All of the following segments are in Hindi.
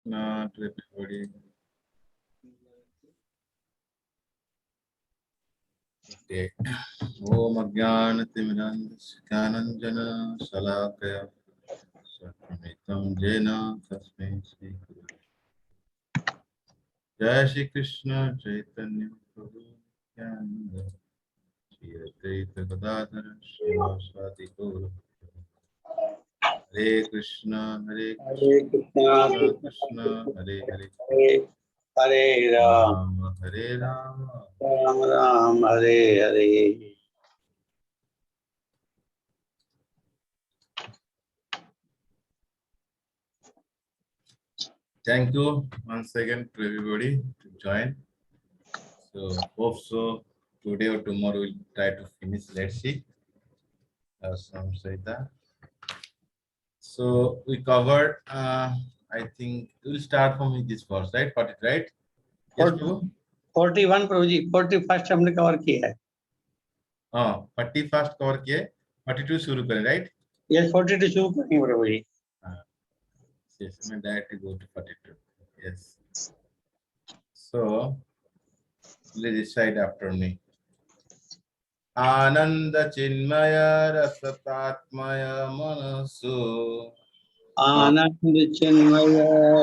Not everybody. Okay. Om Ajnanatimirandasya Salakaya Sakramitam Jena Tasmai Shri Guru. Jai Shri Krishna Chaitanya Prabhu Nityananda Shri Advaita Gadadhara Srivasadi Gaura Hare Krishna Hare Krishna Krishna, Krishna Hare Hare Hare Ram, Rama Hare Rama Ram Ram, Hare Hare. Thank you once again to everybody to join. So hope so today or tomorrow we'll try to finish. Let's see. Some say that. So we covered. I think we'll start from this first, right? Got it, right? Yes, Prabhu. 41 प्रभु जी, 41 हमने कवर किया है. हाँ, 40 फर्स्ट कवर किए, 42 शुरू करें, right? Yes, 42 शुरू करेंगे प्रभु जी. Yes, मैं directly go to 42. Yes. So let's decide after me. आनंद चिन्मय रसतात्मय मनसु आनंद चिन्मय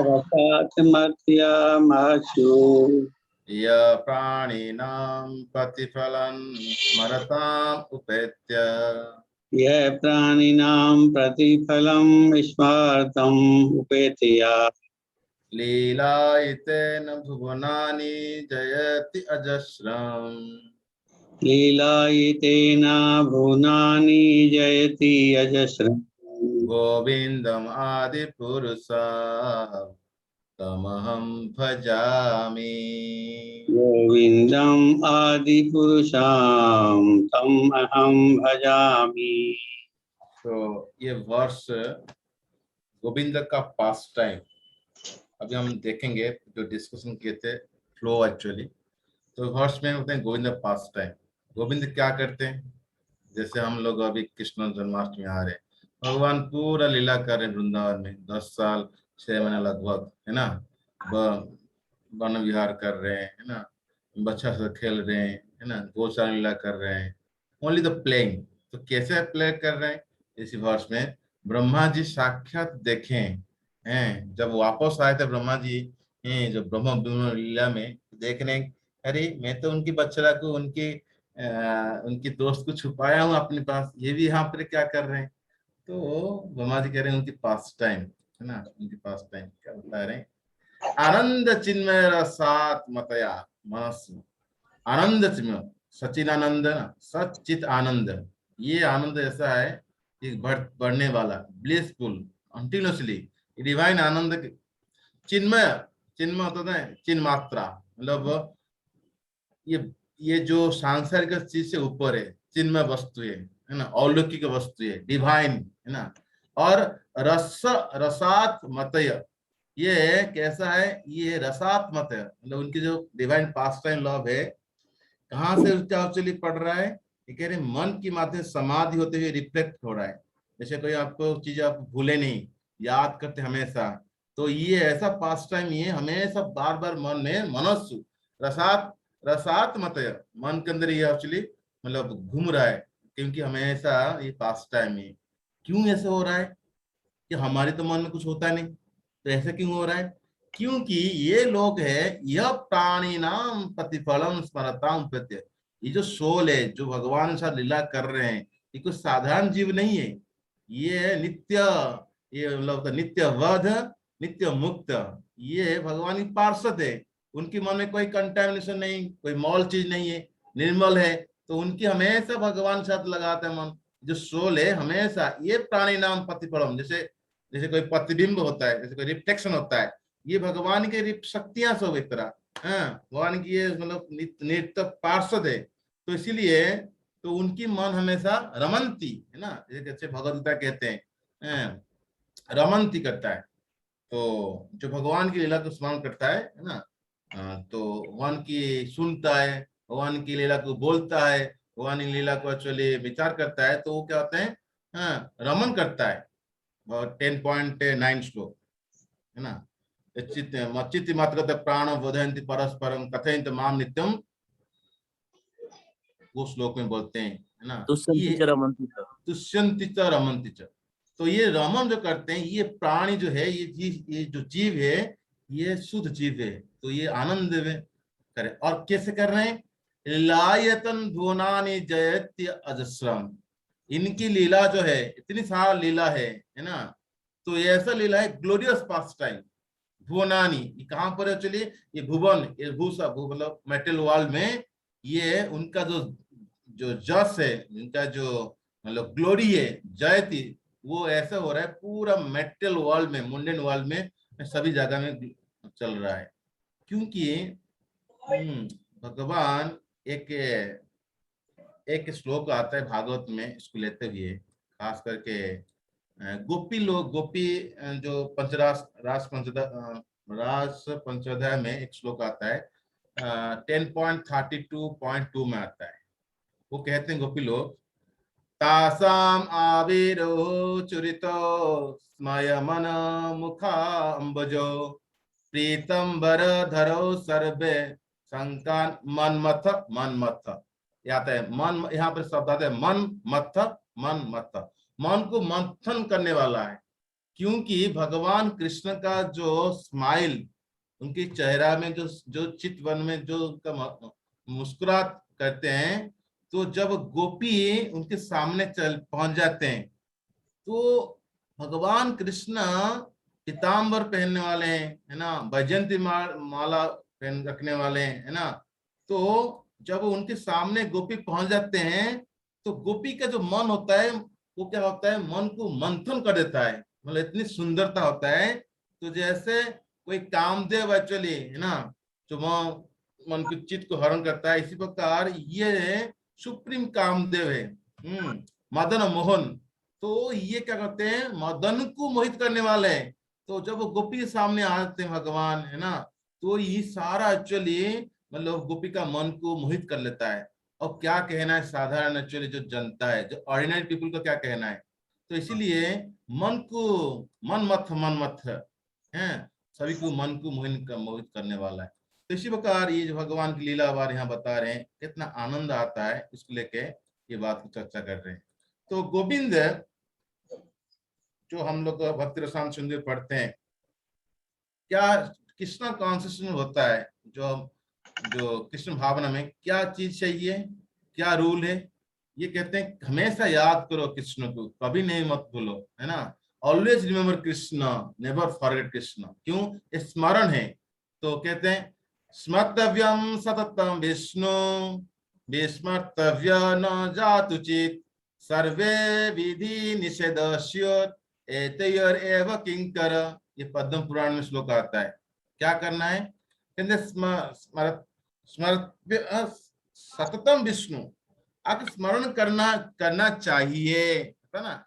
रसात्मत्य महसु य प्राणिनां प्रतिफलं स्मरताम् उपेत्य यह प्राणिनां प्रतिफलं स्मार्तम् उपेत्य लीलायितेन भुवनानि जयति अजस्रम् लीलायितेन भुवनानि जयति अजस्रम् गोविन्दम् आदिपुरुषार्थमहं भजामि गोविन्दम् आदिपुरुषां तम् अहं भजामि. तो ये वर्ष गोविंद का पास्ट टाइम अभी हम देखेंगे, जो डिस्कशन किए थे फ्लो एक्चुअली. तो वर्ष में होते हैं गोविंद पास्ट टाइम. गोविंद क्या करते हैं? जैसे हम लोग अभी कृष्ण जन्माष्टमी आ रहे हैं, भगवान पूरा लीला कर रहे हैं वृंदावन में, 10 साल 6 महीने लगभग, है ना. वन विहार कर रहे हैं, है ना, बच्चा से खेल रहे हैं, है ना, गोचार लीला कर रहे हैं, ओनली द प्लेइंग. तो कैसे प्ले कर रहे हैं? इसी वर्ष में ब्रह्मा जी साक्षात देखें हैं, जब वापस आए थे ब्रह्मा जी जब ब्रह्म विष्णु लीला में देखने, अरे मैं तो उनकी बच्चा को उनकी दोस्त को छुपाया हूँ अपने पास, ये भी यहाँ पर क्या कर रहे हैं? तो ब्रह्मा जी कह रहे हैं उनकी पास टाइम, है ना, उनकी पास टाइम क्या बता रहे हैं? आनंद चिन्मय रसात मतया मनस. आनंद चिन्मय सचिन आनंद, सचित आनंद. ये आनंद ऐसा है कि बढ़ने वाला, ब्लिसफुल, कंटिन्यूसली डिवाइन आनंद. चिन्मय, चिन्मय होता है चिन्ह मात्रा, मतलब ये जो सांसारिक चीज से ऊपर है, चिन्मय वस्तु है ना, अलौकिक वस्तु है, डिवाइन, है ना. और रसात मतय, ये कैसा है? ये रसात मतय, मतलब उनकी जो डिवाइन पास टाइम लव है, कहाँ से उसका एक्चुअली पड़ रहा है? ये कह रहे मन की माध्यम समाधि होते हुए रिफ्लेक्ट हो रहा है. जैसे कोई आपको चीज आप भूले नहीं, याद करते हमेशा, तो ये ऐसा पास टाइम, ये हमेशा बार बार मन में मनस्सु रसात, रसात मतय, मन के अंदर ये एक्चुअली मतलब घूम रहा है, क्योंकि हमेशा ये पास टाइम है. क्यों ऐसे हो रहा है? कि हमारे तो मन में कुछ होता नहीं, तो ऐसा क्यों हो रहा है? क्योंकि ये लोग है, यह प्राणी नाम प्रतिफलम स्मरताम प्रत्यय. ये जो सोल है, जो भगवान के साथ लीला कर रहे हैं, ये कोई साधारण जीव नहीं है. ये नित्य, ये मतलब नित्य वध, नित्य मुक्त, ये भगवान की पार्षद है. उनके मन में कोई कंटेमिनेशन नहीं, कोई मौल चीज नहीं है, निर्मल है. तो उनकी हमेशा भगवान के साथ लगाते हैं मन. जो सोल है हमेशा, ये प्राणी नाम प्रतिफलम, जैसे जैसे कोई प्रतिबिंब होता है, जैसे कोई रिफ्लेक्शन होता है, ये भगवान के शक्तियां सब एक तरह, भगवान की ये मतलब नित्य पार्षद है. तो इसीलिए तो उनकी मन हमेशा रमंती, है ना, जैसे भगवद गीता कहते हैं, रमंती करता है. तो जो भगवान की लीला को स्मरण करता है ना, तो भगवान की सुनता है, भगवान की लीला को बोलता है, भगवान की लीला को एक्चुअली विचार करता है, तो वो क्या होता है? रमन करता है. और 10.9 श्लोक, है ना. चित्त मात्र प्राण बोधयन्ति परस्परम कथयन्ति माम नित्यम, वो श्लोक में बोलते हैं, है ना। तुष्यन्ति च रमन्ति च। तुष्यन्ति च रमन्ति च। तो ये रमन जो करते हैं, ये प्राणी जो है, ये जो जीव है, ये शुद्ध जीव है, तो ये आनंद में करे। और कैसे कर रहे हैं? लीलायतन भुवनानि जयत्य अजस्रम। इनकी लीला जो है, इतनी सारा लीला है ना। तो ये ऐसा लीला है, ग्लोरियस पास टाइम। भुवनानी, ये कहाँ पर है? चलिए, ये भुवन, ये भूसा, मतलब मेटल वर्ल्ड में, ये उनका जो जस है, उनका जो मतलब ग्लोरी है, जयति, वो ऐसा हो रहा है पूरा मेटल वर्ल्ड में, मुंडन वर्ल्ड में, सभी जगह में चल रहा है। क्योंकि भगवान एक श्लोक आता है भागवत में, इसको लेते हुए खास करके गोपी लोग, गोपी जो रास पंचोध्याय में एक श्लोक आता है, 10.32.2 में आता है। वो कहते हैं गोपी लोग, तासाम आविरो चुरितो स्मयमन मुखा अम्बजो प्रीतंबर धरो सर्वे संकान मनमथ। ये आता है मन, यहाँ पर शब्द आता है मन को मंथन करने वाला है। क्योंकि भगवान कृष्ण का जो स्माइल, उनके चेहरा में जो चितवन में जो उनका मुस्कुरात करते हैं, तो जब गोपी उनके सामने पहुंच जाते हैं, तो भगवान कृष्ण पीताम्बर पहनने वाले हैं, है ना, वैजयंती माला पहन रखने वाले हैं, है ना। तो जब उनके सामने गोपी पहुंच जाते हैं, तो गोपी का जो मन होता है, वो क्या होता है, मन को मंथन कर देता है, मतलब इतनी सुंदरता होता है। तो जैसे कोई कामदेव एक्चुअली, है ना, जो मन के चित्त को हरण करता है, इसी प्रकार ये सुप्रीम कामदेव है, मदन मोहन। तो ये क्या करते हैं, मदन को मोहित करने वाले हैं। तो जब वो गोपी के सामने आते हैं भगवान, है ना, तो ये सारा एक्चुअली मतलब गोपी का मन को मोहित कर लेता है। और क्या कहना है साधारण एक्चुअली जो जनता है, जो ऑर्डिनरी पीपल का क्या कहना है। तो इसीलिए मन मत है, सभी को मन को मोहित करने वाला है। तो इसी प्रकार ये जो भगवान की लीला बार यहाँ बता रहे हैं, कितना आनंद आता है, इसको लेके ये बात की चर्चा कर रहे हैं। तो गोविंद जो हम लोग भक्ति रसायन सुंदर पढ़ते हैं, क्या कृष्ण कॉन्सेप्शन होता है, जो कृष्ण भावना में क्या चीज चाहिए, क्या रूल है। ये कहते हैं हमेशा याद करो कृष्ण को, कभी नहीं मत भूलो, है ना। Always remember Krishna, never forget Krishna. क्यों? स्मरण है। तो कहते हैं स्मर्तव्यम सततम विष्णु विस्मर्तव्य न जातु चित सर्वे विधि निषेधस्योत एतयोर एव किंकर। ये पद्म पुराण में श्लोक आता है। क्या करना है? कहते सततम विष्णु, आप स्मरण करना चाहिए, है ना।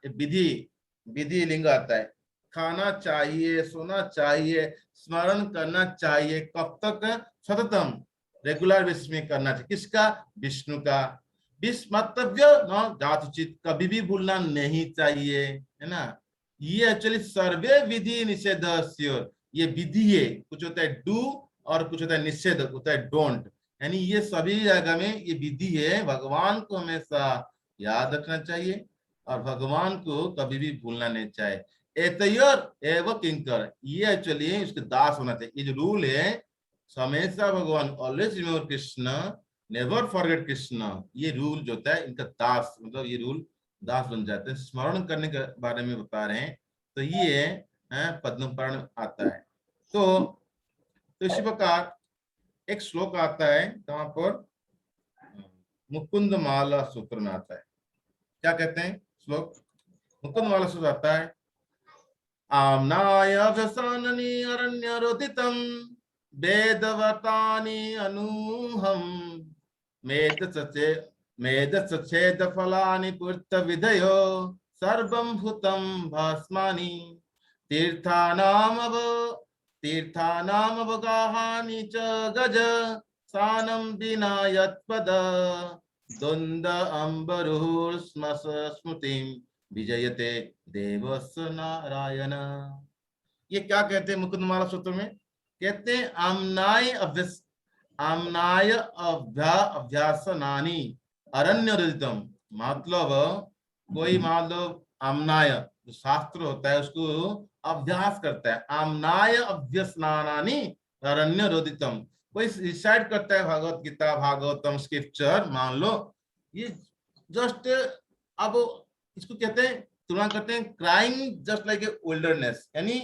विधि लिंग आता है। खाना चाहिए, सोना चाहिए, स्मरण करना चाहिए। कब तक? सततम, रेगुलर बेसिस में करना चाहिए। किसका? विष्णु का। विस्मर्तव्य न जातुचित, कभी भी भूलना नहीं चाहिए, है ना। ये एक्चुअली सर्वे विधि निषेध, ये विधि है। कुछ होता है डू और कुछ होता है निषेध, होता है डोंट। यानी ये सभी जगह में ये विधि है। भगवान को हमेशा याद रखना चाहिए और भगवान को कभी भी भूलना नहीं चाहिए। एतयोर एव किंकर, ये एक्चुअली उसके दास होना चाहिए। ये जो रूल है, हमेशा भगवान, always remember Krishna, never forget Krishna, ये रूल जो होता है इनका दास, मतलब ये रूल दास बन जाते हैं। स्मरण करने के बारे में बता रहे हैं। तो ये पद्म पुराण में आता है। तो इसी प्रकार एक श्लोक आता है जहां पर मुकुंद माला सूत्र में आता है। क्या कहते हैं श्लोक? मुकुंद माला सूत्र आता है, आमनाय व्यसननि अरण्य रोदितम वेदवतानि अनूहम मेद सचेद फलानि पूर्त विधयो सर्वं भूतं भस्मानि तीर्थानाम अवगाहानि च गज सानं विना यत्पद द्वंद अम्बरुः स्मृतिं विजयते देवस्य नारायण। ये क्या कहते हैं मुकुंदमाला सूत्र में? कहते हैं आमनाय अभ्यासनानि अरण्य रुदितम। मतलब कोई मान लो आमनाय जो शास्त्र होता है उसको अभ्यास करता है, आमनाय अभ्यसनानि अरण्य रुदितम। कोई रिसाइट करता है भगवत गीता भागवतम स्क्रिप्चर मान लो, ये जस्ट अब इसको कहते हैं, तुलना करते हैं crying just like a wilderness, यानी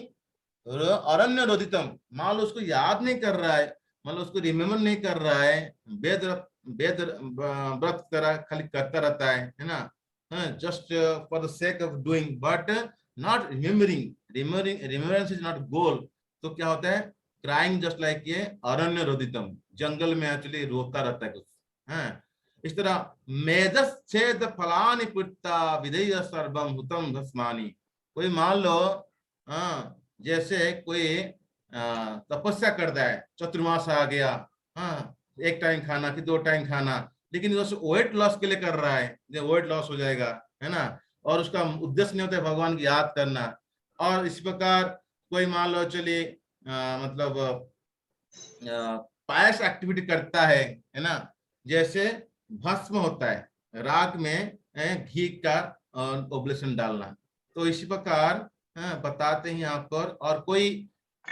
अरण्य रोदितम। मान लो उसको याद नहीं कर रहा है, मान लो उसको रिमेम्बर नहीं कर रहा है, वेद वेद व्रत तरह खाली करता रहता है ना, just for the sake of doing but not remembering, remembrance is not गोल। तो क्या होता है, क्राइंग जस्ट लाइक ये अरण्य रोदितम, जंगल में एक्चुअली रोता रहता है कुछ, है इस तरह। मेधस छेद फलानि पुट्टा विधेय सर्वम हुतम भस्मानि। कोई मान लो हाँ जैसे कोई तपस्या करता है, चतुर्मास आ गया, हाँ एक टाइम खाना कि 2 टाइम खाना, लेकिन वो वेट लॉस के लिए कर रहा है, वेट लॉस हो जाएगा, है ना, और उसका उद्देश्य नहीं होता है भगवान की याद करना। और इस प्रकार कोई मान लो चलिए मतलब पायस एक्टिविटी करता है ना, जैसे भस्म होता है राग में घी का ओब्लेशन डालना। तो इसी प्रकार बताते हैं यहाँ पर। और कोई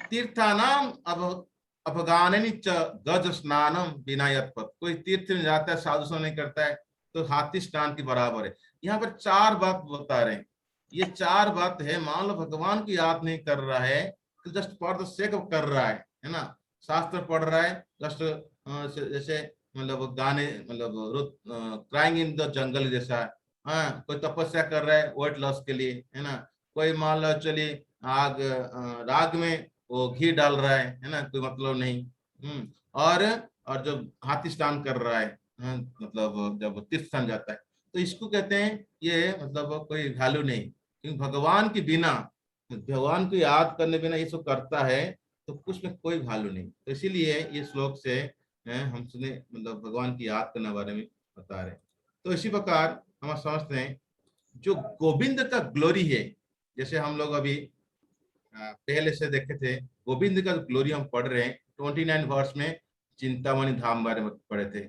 तीर्थानाम अब अपगाननि च गज स्नानम बिना यत्पत्, कोई तीर्थ में जाता है साधु स्नान नहीं करता है तो हाथी स्नान के बराबर है। यहाँ पर 4 बात बता रहे हैं, ये 4 बात है। मान लो भगवान की याद नहीं कर रहा है तो just for the sake of कर रहा है ना, शास्त्र पढ़ रहा है जस्ट जैसे मतलब गाने मतलब क्राइंग इन द जंगल जैसा, हाँ कोई तपस्या कर रहा है वेट लॉस के लिए, है ना, कोई मान लो चलिए आग राग में वो घी डाल रहा है ना, कोई मतलब नहीं। और जब हाथी स्नान कर रहा है, मतलब जब तीर्थ स्थान जाता है, तो इसको कहते हैं ये मतलब कोई वैल्यू नहीं, क्योंकि भगवान के बिना, भगवान को याद करने बिना ये सब करता है तो कुछ में कोई वैल्यू नहीं। तो इसीलिए ये श्लोक से हम सुने मतलब भगवान की याद करने बारे में बता रहे हैं। तो इसी प्रकार हम समझते हैं जो गोविंद का ग्लोरी है, जैसे हम लोग अभी पहले से देखे थे गोविंद का ग्लोरी हम पढ़ रहे हैं। 29 वर्ष में चिंतामणि धाम बारे में पढ़े थे,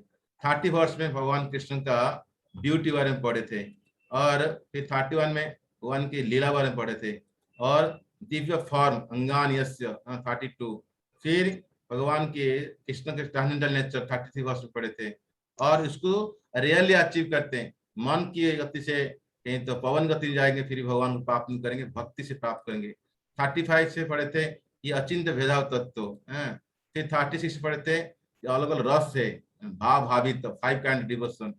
30 वर्ष में भगवान कृष्ण का ब्यूटी बारे में पढ़े थे, और फिर 31 में भगवान की लीला बारे में पढ़े थे, और दिव्य फॉर्म अंगान यस्य 32, फिर भगवान के कृष्ण के ट्रांसेंडेंटल नेचर 33 वर्ष में पढ़े थे। और इसको रियली अचीव करते हैं, मन की गति से कहीं तो पवन गति जाएंगे फिर भगवान को प्राप्त नहीं करेंगे, भक्ति से प्राप्त करेंगे। 35 से पढ़े थे ये अचिंत भेदाव तत्व है। फिर 36 पढ़े थे अलग अलग रस है, भाव भावित 5 काइंड डिवोशन।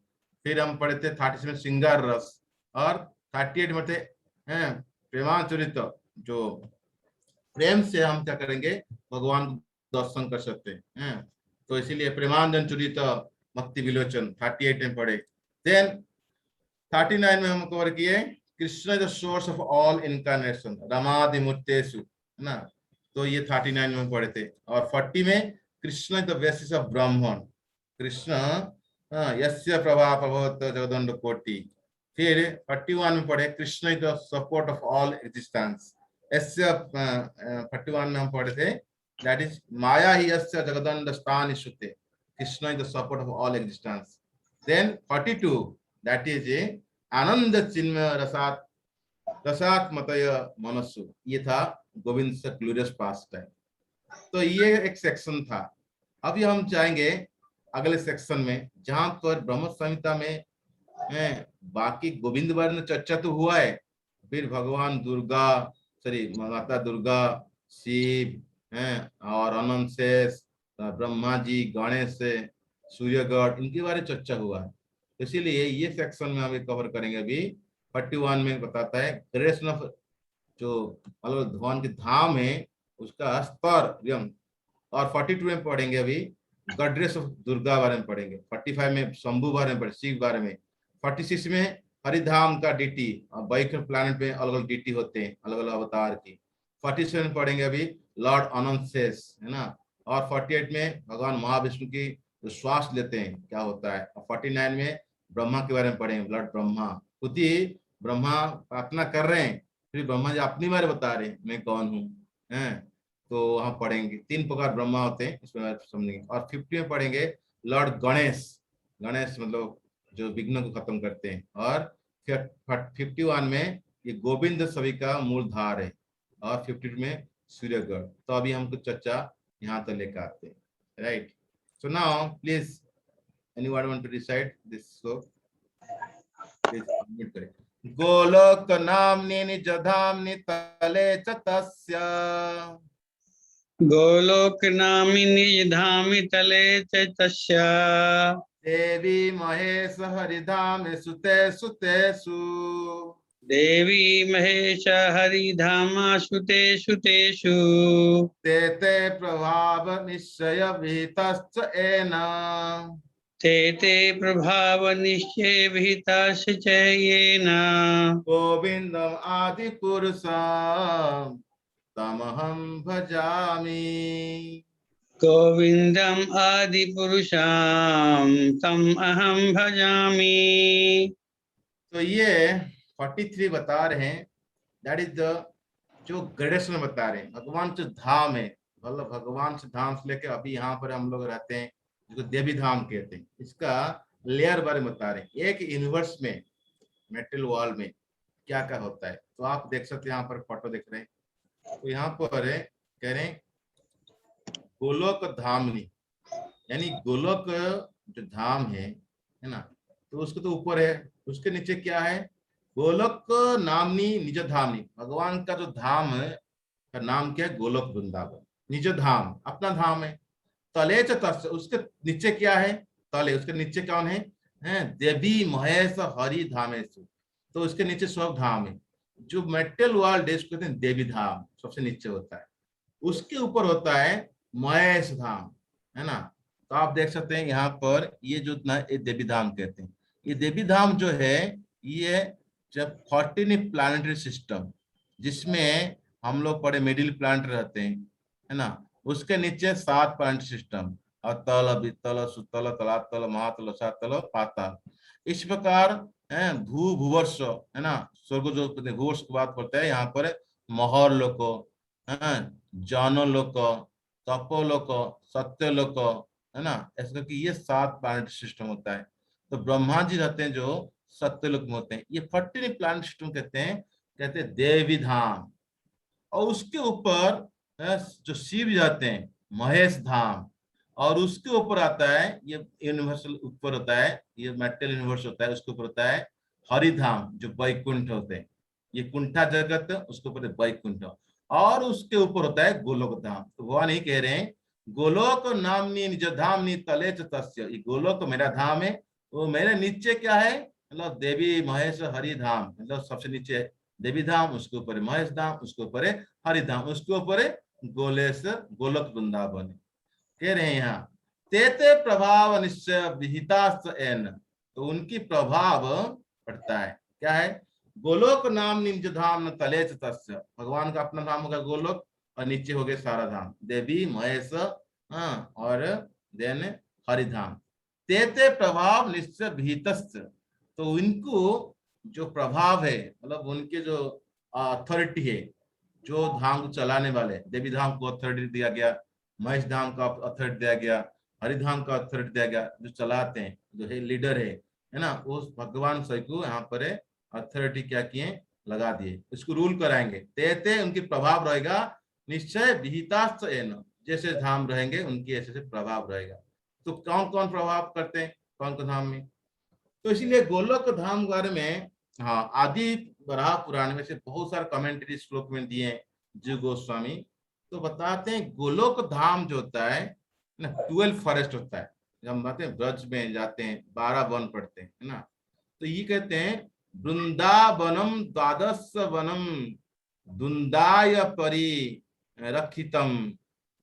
फिर हम पढ़े थे 36 में श्रृंगार रस, और 38 में थे प्रेमाचरित, जो प्रेम से हम क्या करेंगे भगवान को दर्शन कर सकते हैं। तो इसीलिए प्रेमानंदन चुरित भक्ति विलोचन 38 में पढ़े। देन 39 में हम कवर किए Krishna the source of all incarnation रमादि मूर्तेषु, है ना, तो ये 39 में पढ़े थे। और 40 में कृष्ण द बेसिस ऑफ ब्राह्मण, कृष्ण यस्य प्रभा प्रभवत जगदंड कोटि। फिर 41 में पढ़े Krishna the support of all existence, यस्य 41 में हम पढ़े थे दैट इज माया ही यस्य जगदंड स्थान श्रुते, Krishna is the support of all existence. Then 42 that is आनंद चिन्मय रसात रसात्मतय मनस्सु, ये था गोविंद से ग्लोरियस पास टाइम। तो ये एक सेक्शन था। अभी हम जाएंगे अगले सेक्शन में जहां पर ब्रह्म संहिता में बाकी गोविंद बारे में चर्चा तो हुआ है, फिर भगवान दुर्गा सॉरी माता दुर्गा, शिव हैं, और अनंत शेष, ब्रह्मा जी, गणेश, सूर्यगढ़, इनके बारे में चर्चा हुआ है। इसीलिए ये सेक्शन में हम कवर करेंगे। अभी 41 में बताता है क्रिएशन ऑफ जो मतलब भगवान के धाम है उसका स्तर, और 42 में पढ़ेंगे अभी गॉडेस ऑफ दुर्गा बारे में पढ़ेंगे। 45 में शंभु बारे में पढ़े, शिव बारे में। 46 में हरिधाम का डीटी, वैकुंठ प्लैनेट में अलग अलग डीटी होते हैं अलग अलग अवतार की। 47 में पढ़ेंगे अभी लॉर्ड अनंत शेष, है ना, और 48 में भगवान महाविष्णु की जो श्वास लेते हैं क्या होता है। और 49 में ब्रह्मा के बारे में पढ़ेंगे, लॉर्ड ब्रह्मा खुद ही ब्रह्मा प्रार्थना कर रहे हैं, फिर ब्रह्मा जी अपनी बारे बता रहे हैं मैं कौन हूँ, है। तो वहां पढ़ेंगे 3 प्रकार ब्रह्मा होते हैं, इसमें आप समझेंगे। और 50 में पढ़ेंगे लॉर्ड गणेश। गणेश मतलब जो विघ्न को खत्म करते हैं। और फिर 51 में ये गोविंद सभी का मूल धार है। और 52 में सूर्यगढ़। तो अभी हम कुछ चर्चा यहाँ तक लेकर आते हैं, right. So now please anyone want to recite this shloka, please unmute करें। गोलोक नाम्नि निज धाम्नि तले च तस्य गोलोक नामिनी धामि तले च तस्य देवी महेश हरिधाम सुतेषु तेषु देवी महेश हरिधामासु तेषु तेषु ते ते प्रभाव निश्चय विहितश्च येन ते ते प्रभाव निश्चय विहिताश्च च येन गोविंदम आदि पुरुषम तमहं भजामि। गोविंदम आदि पुरुषां तम अहम भजामि। तो ये 43 बता रहे हैं, दैट इज द जो ग्रेडेशन बता रहे हैं। भगवान जो धाम है, मतलब भगवान से धाम से लेके अभी यहाँ पर हम लोग रहते हैं जिसको देवी धाम कहते हैं, इसका लेयर बारे में बता रहे हैं। एक यूनिवर्स में मेटल वॉल में क्या क्या होता है। तो आप देख सकते हैं, यहाँ पर फोटो देख रहे हैं। तो यहाँ पर कह रहे हैं गोलोक धामनी, यानी गोलोक जो धाम है ना, तो उसके तो ऊपर है, उसके नीचे क्या है, गोलोक नामनी निज धामनी। भगवान का जो धाम है का नाम क्या है, गोलोक वृंदावन। निज धाम अपना धाम है। तले च तस्य, उसके नीचे क्या है, तले उसके नीचे कौन है, देवी महेश हरि धामेशु। तो उसके नीचे सब धाम है। जो मेटल वर्ल्ड है उसको कहते हैं देवी धाम, सबसे नीचे होता है। उसके ऊपर होता है महेश धाम, है ना। तो आप देख सकते हैं यहाँ पर ये जो ना, ये देवी धाम कहते हैं। ये देवी धाम जो है ये जब 14 प्लानिटरी सिस्टम, जिसमें हम लोग बड़े मिडिल प्लांट रहते हैं, है ना। उसके नीचे 7 प्लानिटरी सिस्टम, अतल वितल सुतल तलातल महातल सातल पाताल। इस प्रकार है भू भूवर्ष, है ना। स्वर्ग जो भूवर्ष की बात करते हैं यहाँ पर महर लोक, जानो लोक, तपोलोक, सत्यलोक, है ना। ऐसा कि ये 7 प्लानिट सिस्टम होता है। तो ब्रह्मा जी रहते हैं जो सत्यलोक में होते हैं। ये 14 प्लानिट सिस्टम कहते हैं देवी धाम। और उसके ऊपर जो शिव जाते हैं महेश धाम। और उसके ऊपर आता है ये यूनिवर्सल ऊपर होता है, ये मेटल यूनिवर्स होता है, उसके ऊपर होता है हरिधाम जो वैकुंठ होते हैं। ये कुंठा जगत, उसके ऊपर वैकुंठ। और उसके ऊपर होता है गोलोक धाम। तो भगवान ही कह रहे हैं गोलोक नामनी निज धाम नी तले च तस्य। ये गोलोक मेरा धाम है, वो मेरे नीचे क्या है, मतलब देवी महेश हरि धाम, मतलब सबसे नीचे है देवी धाम, उसके ऊपर महेश धाम, उसके ऊपर हरिधाम, उसके ऊपर गोलेश्वर गोलोक वृंदावन। कह रहे हैं यहाँ तेते प्रभाव निश्चय विहिताश्च एन। तो उनकी प्रभाव पड़ता है, क्या है, गोलोक नाम निज धाम न तले च तस्य। भगवान का अपना धाम होगा गोलोक, और नीचे हो गए सारा धाम देवी महेश, हाँ, और देन हरिधाम। तेते प्रभाव निश्चय विहितश्च। तो इनको जो प्रभाव है, मतलब उनके जो अथॉरिटी है, जो धाम को चलाने वाले, देवी धाम को अथॉरिटी दिया गया, महेश धाम का अथॉरिटी दिया गया, हरिधाम का अथॉरिटी दिया गया, जो चलाते हैं, जो है लीडर है ना, उस भगवान सही को यहाँ पर अथॉरिटी क्या किए, लगा दिए, इसको रूल कराएंगे। ते उनकी प्रभाव रहेगा निश्चय विहिताश्च एन। जैसे धाम रहेंगे उनकी ऐसे प्रभाव रहेगा। तो कौन कौन प्रभाव करते हैं कौन कौन धाम में। तो इसीलिए गोलोक धाम बारे में, हाँ, आदि बराह पुराण में से बहुत सारे कमेंट्री श्लोक में दिए हैं जीव गोस्वामी। तो बताते हैं गोलोक धाम जो होता है ना, 12 फॉरेस्ट होता है। जब हम बताते हैं ब्रज में जाते हैं 12 वन पढ़ते हैं, है ना। तो ये कहते हैं वृंदावनम द्वादश वनम दुंदाय परि रक्षितम,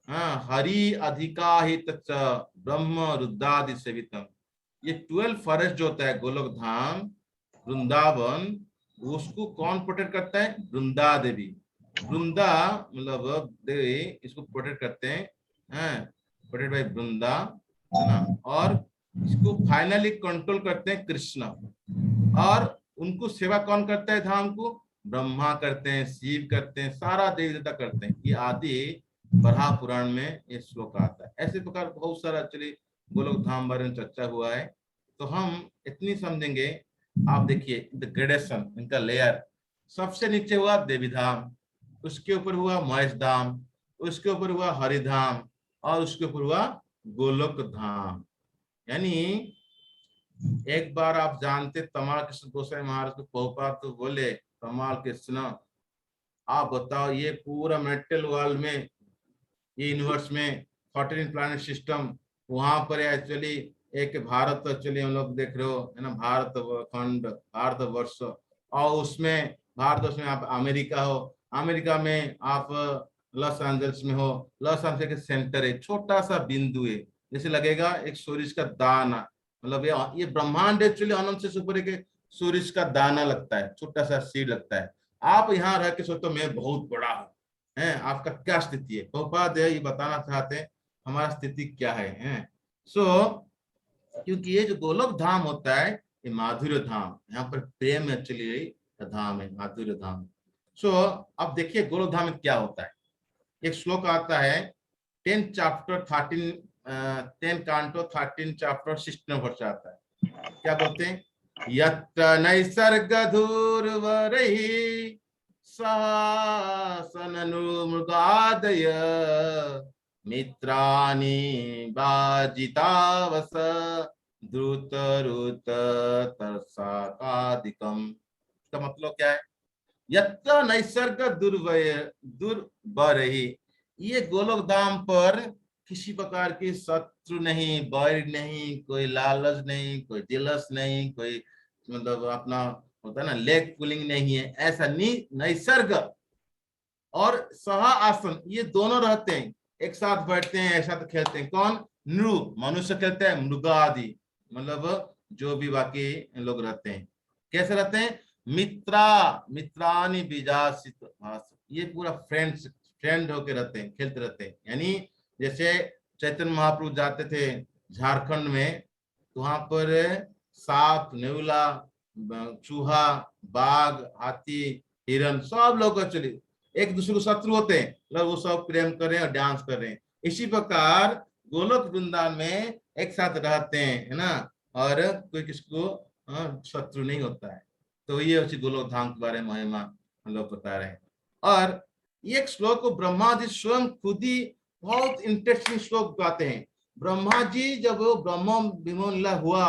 हाँ, हरि अधिकाहित च ब्रह्म रुद्रादि सेवितम। ये 12 फॉरेस्ट जो होता है गोलोक धाम वृंदावन, उसको कौन प्रोटेक्ट करता है, वृंदा देवी। वृंदा मतलब देवी इसको प्रोटेक्ट करते हैं, प्रोटेक्ट बाय वृंदा, है ना। और इसको फाइनली कंट्रोल करते हैं कृष्ण। और उनको सेवा कौन करता है, धाम को ब्रह्मा करते हैं, शिव करते हैं, सारा देवी देवता करते हैं। ये आदि बराह पुराण में ये श्लोक आता है। ऐसे प्रकार बहुत सारा एक्चुअली गोलोक धाम बारे में चर्चा हुआ है। तो हम इतनी समझेंगे, आप देखिए द ग्रेडेशन, इनका लेयर, सबसे नीचे हुआ देवी धाम, उसके ऊपर हुआ महेश धाम, उसके ऊपर हुआ हरिधाम, और उसके ऊपर हुआ गोलोक धाम। यानी एक बार आप जानते तमाल कृष्ण गोसाई महाराज को प्रभुपाद तो बोले, तमाल कृष्ण आप बताओ ये पूरा मेटल वर्ल्ड में, ये यूनिवर्स में 14 प्लैनेट सिस्टम, वहां पर एक्चुअली एक भारत एक्चुअली हम लोग देख रहे हो है ना, भारत खंड, भारत वर्ष, और उसमें भारत वर्ष में आप अमेरिका हो, अमेरिका में आप लॉस एंजल्स में हो, लॉस एंजल्स के सेंटर है, छोटा सा बिंदु है, जैसे लगेगा एक सूरज का दाना, मतलब ये ब्रह्मांड एक्चुअली अनंत से ऊपर एक सूरज का दाना लगता है, छोटा सा सीड लगता है। आप यहाँ रह के सोचो मैं बहुत बड़ा हूँ, हैं, आपका क्या स्थिति है, प्रभुपाद ये बताना चाहते हैं हमारा स्थिति क्या है, हैं। सो क्योंकि ये जो गोलोक धाम होता है ये माधुर्य धाम, यहाँ पर प्रेम एक्चुअली धाम है, माधुर्य धाम। सो अब देखिए गोलोक धाम में क्या होता है। एक श्लोक आता है 10 चैप्टर 13 10 कांटो 13 चैप्टर 16 वर्ष आता है। क्या बोलते हैं, यत्र नैसर्ग धूर्वरहि सासननुमृगादय मित्राणि बाजितावस द्रुत रुत तरसाकादिकम। इसका मतलब क्या है, यत्र नैसर्ग दुर्बरहि, ये गोलोक धाम पर किसी प्रकार की शत्रु नहीं, बैर नहीं, कोई लालच नहीं, कोई दिलस नहीं, कोई मतलब अपना होता है ना लेग पुलिंग नहीं है, ऐसा नहीं। नैसर्ग और सह आसन ये दोनों रहते हैं, एक साथ बैठते हैं, एक साथ खेलते हैं। कौन, नृ मनुष्य खेलते हैं, मृग आदि मतलब जो भी बाकी लोग रहते हैं, कैसे रहते हैं, मित्रा मित्रानि बीजासित, ये पूरा फ्रेंड होके रहते हैं, खेलते रहते हैं। यानी जैसे चैतन्य महाप्रभु जाते थे झारखंड में, तो वहां पर सांप, नेउला, चूहा, बाघ, हाथी, हिरन, सब लोग एक्चुअली एक दूसरे को शत्रु होते हैं, मतलब वो सब प्रेम कर रहे हैं और डांस कर रहे हैं। इसी प्रकार गोलोक वृंदावन में एक साथ रहते हैं, है ना, और कोई किसको शत्रु नहीं होता है। तो ये उसी गोलोक धाम के बारे में महिमा हम लोग बता रहे हैं। और ये श्लोक को ब्रह्मा जी स्वयं खुद ही बहुत इंटरेस्टिंग श्लोक गाते हैं। ब्रह्मा जी जब वो ब्रह्म विमोचन हुआ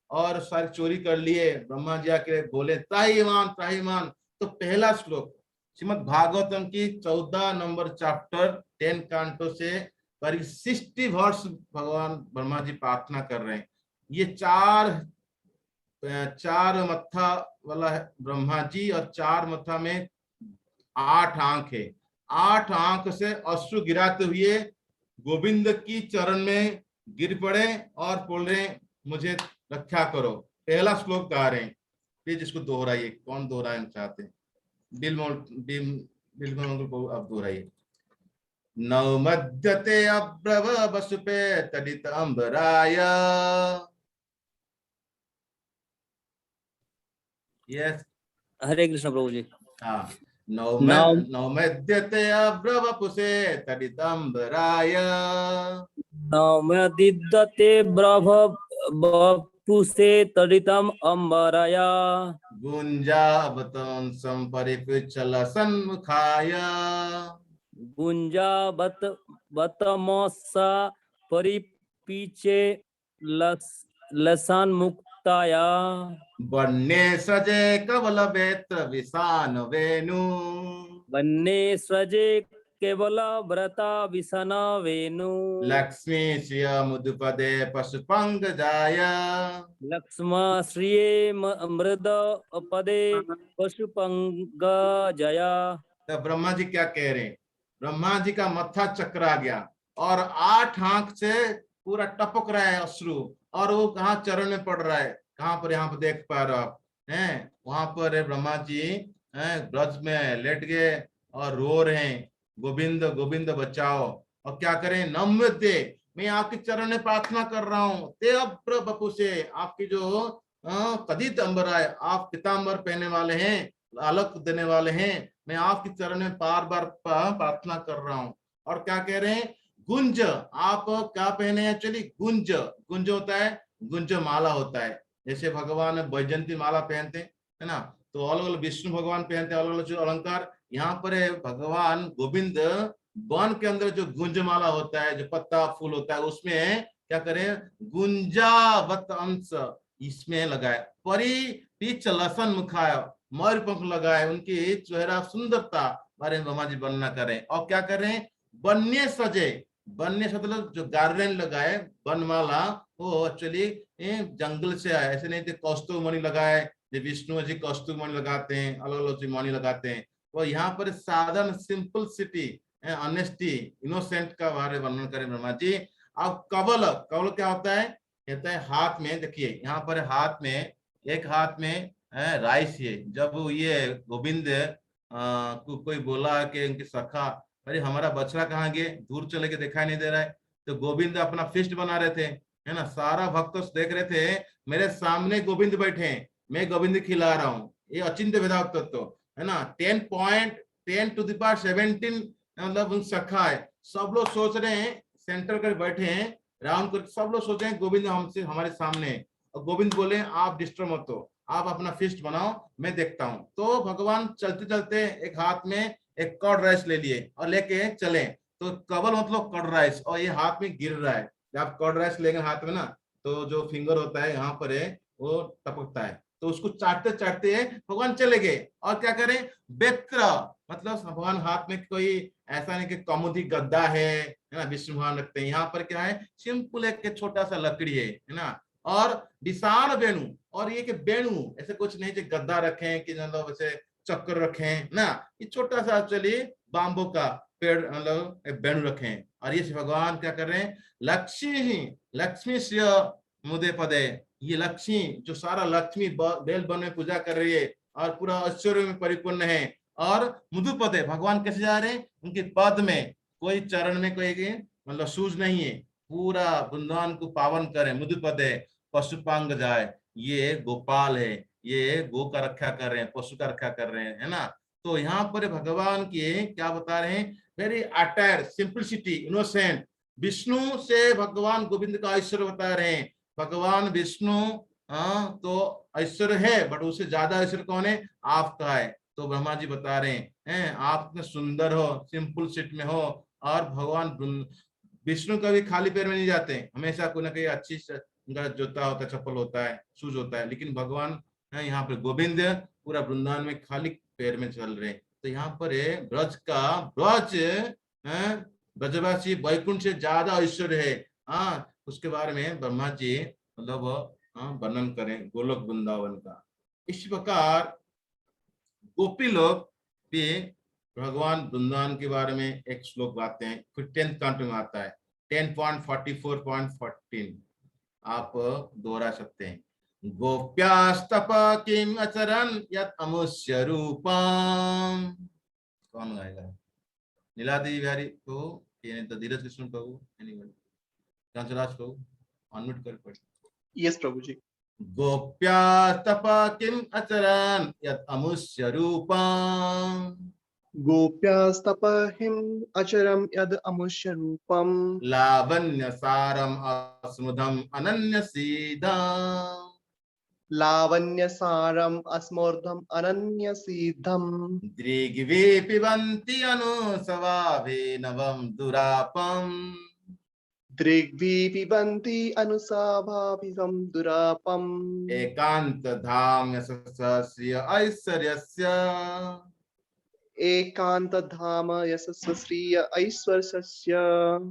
और सारी चोरी कर लिए, ब्रह्मा जी आके बोले त्राहिमाम, तो पहला श्लोक श्रीमद भागवतम की 14 नंबर चैप्टर 10 कांटो से करीब 60 वर्ष भगवान ब्रह्मा जी प्रार्थना कर रहे हैं। ये चार मत्था वाला है ब्रह्मा जी, और चार मत्था में 8 आंख है, 8 आंख से अश्रु गिराते हुए गोविंद की चरण में गिर पड़े और बोल रहे मुझे रक्षा करो। पहला श्लोक गा रहे हैं, प्लीज इसको दोहराइए, कौन दोहराना चाहते हैं, बिलमोल को आप दोहराइए। नौ मध्यते अब्रव वसुपे तडित अंबराय। यस, हरे कृष्ण प्रभु जी। हाँ, नौ नौ मध्यते अब्रव पुसे तडित अंबराय। नौमदिद्यते ब्रभ बपुषे तडितम अम्बरया। गुंजावतं संपरिपृच्छल सन्मुखाय। गुंजावत बतमसा परिपीचे लसन मुक्ताया। वन्ये सजे कवल वेत्र विशान वेणु। वन्ने स्वजे केवल व्रता विसन वेणु। लक्ष्मी श्रिय मुदुपदे पशुपंग जाय। लक्ष्म श्रिये मृद पदे पशुपंग जया। तो ब्रह्मा जी क्या कह रहे हैं, ब्रह्मा जी का मत्था चकरा गया और 8 आंख से पूरा टपक रहा है अश्रु, और वो कहाँ चरण में पड़ रहा है, कहाँ पर, यहाँ पर देख पा रहे हो आप, हैं वहां पर ब्रह्मा जी ब्रज में लेट गए और रो रहे हैं, गोविंद गोविंद बचाओ। और क्या करें, नम्रते, मैं आपके चरण में प्रार्थना कर रहा हूँ, ते अब्र बपु से, आपकी जो कदित अंबराय, आप पीतांबर पहने वाले हैं, आलोक देने वाले हैं, मैं आपके चरण में बार बार प्रार्थना कर रहा हूँ। और क्या कह रहे हैं, गुंज। आप क्या पहने हैं एक्चुअली, गुंज। गुंज होता है, गुंज माला होता है। जैसे भगवान वैजयंती माला पहनते हैं, है ना, तो अलग अलग विष्णु भगवान पहनते हैं अलग अलग जो अलंकार। यहाँ पर है भगवान गोविंद वन के अंदर जो गुंज माला होता है, जो पत्ता फूल होता है, उसमें क्या करें, गुंजावत अंश इसमें लगाए। परी पीछ लसन मुखाय, मयूर पंख लगाए, उनकी चेहरा सुंदरता बारे में ब्रह्मा जी वर्णना करें। और क्या करें, बन्य सजे। बन्य मतलब जो गार्डन लगाए, बनमाला, वो एक्चुअली जंगल से आए, ऐसे नहीं थे कौस्तुभ मणि लगाए, जो विष्णु जी कौस्तुभ मणि लगाते हैं, अलग अलग मणि लगाते हैं। वो यहाँ पर साधारण सिंपल सिटी, ऑनेस्टी, इनोसेंट का बारे वर्णन करें ब्रह्मा जी। अब कवल, कवल क्या होता है, कहता है हाथ में, देखिए यहाँ पर हाथ में, एक हाथ में राइस है। जब ये गोविंद को कोई बोला कि इनकी सखा, अरे हमारा बछड़ा कहाँ गए, दूर चले के दिखाई नहीं दे रहा है, तो गोविंद अपना फिस्ट बना रहे थे, है ना, सारा भक्त देख रहे थे, मेरे सामने गोविंद बैठे हैं, मैं गोविंद खिला रहा हूँ। ये अचिंत्य भेदाव तत्व है ना। 10.10⁻17 मतलब सखा है। सब लोग सोच रहे हैं, सेंटर कर बैठे हैं राउंड कर, सब लोग सोच रहे हैं गोविंद हमसे हमारे सामने है। और गोविंद बोले आप डिस्टर्ब मत हो, आप अपना फिस्ट बनाओ, मैं देखता हूँ। तो भगवान चलते चलते एक हाथ में एक कर्ड राइस ले लिए और लेके चले। तो कवल मतलब कर्ड राइस, और ये हाथ में गिर रहा है। जब आप कर्ड राइस लेंगे हाथ में ना, तो जो फिंगर होता है यहाँ पर है, वो टपकता है, तो उसको चाटते चाटते भगवान चले गए। और क्या करें, बेत्र मतलब भगवान हाथ में कोई ऐसा नहीं कि कौमुदी गद्दा है ना, विष्णु भगवान रखते हैं। यहाँ पर क्या है, सिंपल एक छोटा सा लकड़ी है ना। और विशाल वेणु, और ये कि वेणु ऐसे कुछ नहीं कि गद्दा रखे कि मतलब ऐसे चक्कर रखे ना, ये छोटा सा एक्चुअली बाम्बू का पेड़ मतलब वेणु रखे। और ये भगवान क्या कर रहे हैं, लक्ष्मी से मुदे पदे, ये लक्ष्मी जो सारा लक्ष्मी बेल वन में पूजा कर रही है और पूरा ऐश्वर्य में परिपूर्ण है। और मधुपदे, भगवान कैसे जा रहे हैं, उनके पद में कोई चरण में कोई मतलब सूज नहीं है, पूरा वृंदावन को पावन करे। मधुपदे पशुपांग जाए, ये गोपाल है, ये गो का रक्षा कर रहे हैं, पशु का रक्षा कर रहे हैं, है ना। तो यहाँ पर भगवान के क्या बता रहे हैं, very attire, simplicity, innocent. Vishnu से भगवान गोविंद का ऐश्वर्य बता रहे हैं। भगवान विष्णु तो ऐश्वर्य है, बट उससे ज्यादा ऐश्वर्य कौन है, आपका है। तो ब्रह्मा जी बता रहे हैं आप इतने सुंदर हो, सिंपल सिट में हो। और भगवान विष्णु कभी खाली पैर में नहीं जाते, हमेशा कोई ना कोई अच्छी उनका जूता होता है, चप्पल होता है, शूज होता है। लेकिन भगवान है यहाँ पर गोविंद पूरा वृंदावन में खाली पैर में चल रहे। तो यहाँ पर है ब्रज का, ब्रज ब्रजवासी वैकुंठ से ज्यादा ऐश्वर्य है। उसके बारे में ब्रह्मा जी मतलब वर्णन करें गोलोक वृंदावन का। इस प्रकार गोपी लोग भी भगवान वृंदावन के बारे में एक श्लोक गाते हैं, फिर 10th कांट में आता है 10.44.14 आप दोहरा सकते हैं। गोप्यास्तप किम अचरन यत अमुष्य रूपम। कौन गाएगा, नीलादेवी बिहारी को, ये नहीं तो धीरज कृष्ण प्रभु, कांचराज प्रभु, अनम्यूट कर पड़े। यस प्रभु जी। गोप्यास्तप किम अचरन यत अमुष्य रूपम। गोप्यास्तपहिं अचरम यद अमुष्य रूपम। लावण्य सारम अस्मुदम अनन्य सीधम। लावण्य सारम अस्मूर्धम अनन्य सिद्धम। दृग्वे पिबन्ति अनुसवाभे नवम दुरापम। दृग्भि पिबन्ति अनुसाभाभिरं दुरापम। एकांत धाम यशस्य ऐश्वर्यस्य। एकांत धाम यशस्व श्रीय ऐश्वर्यस्य।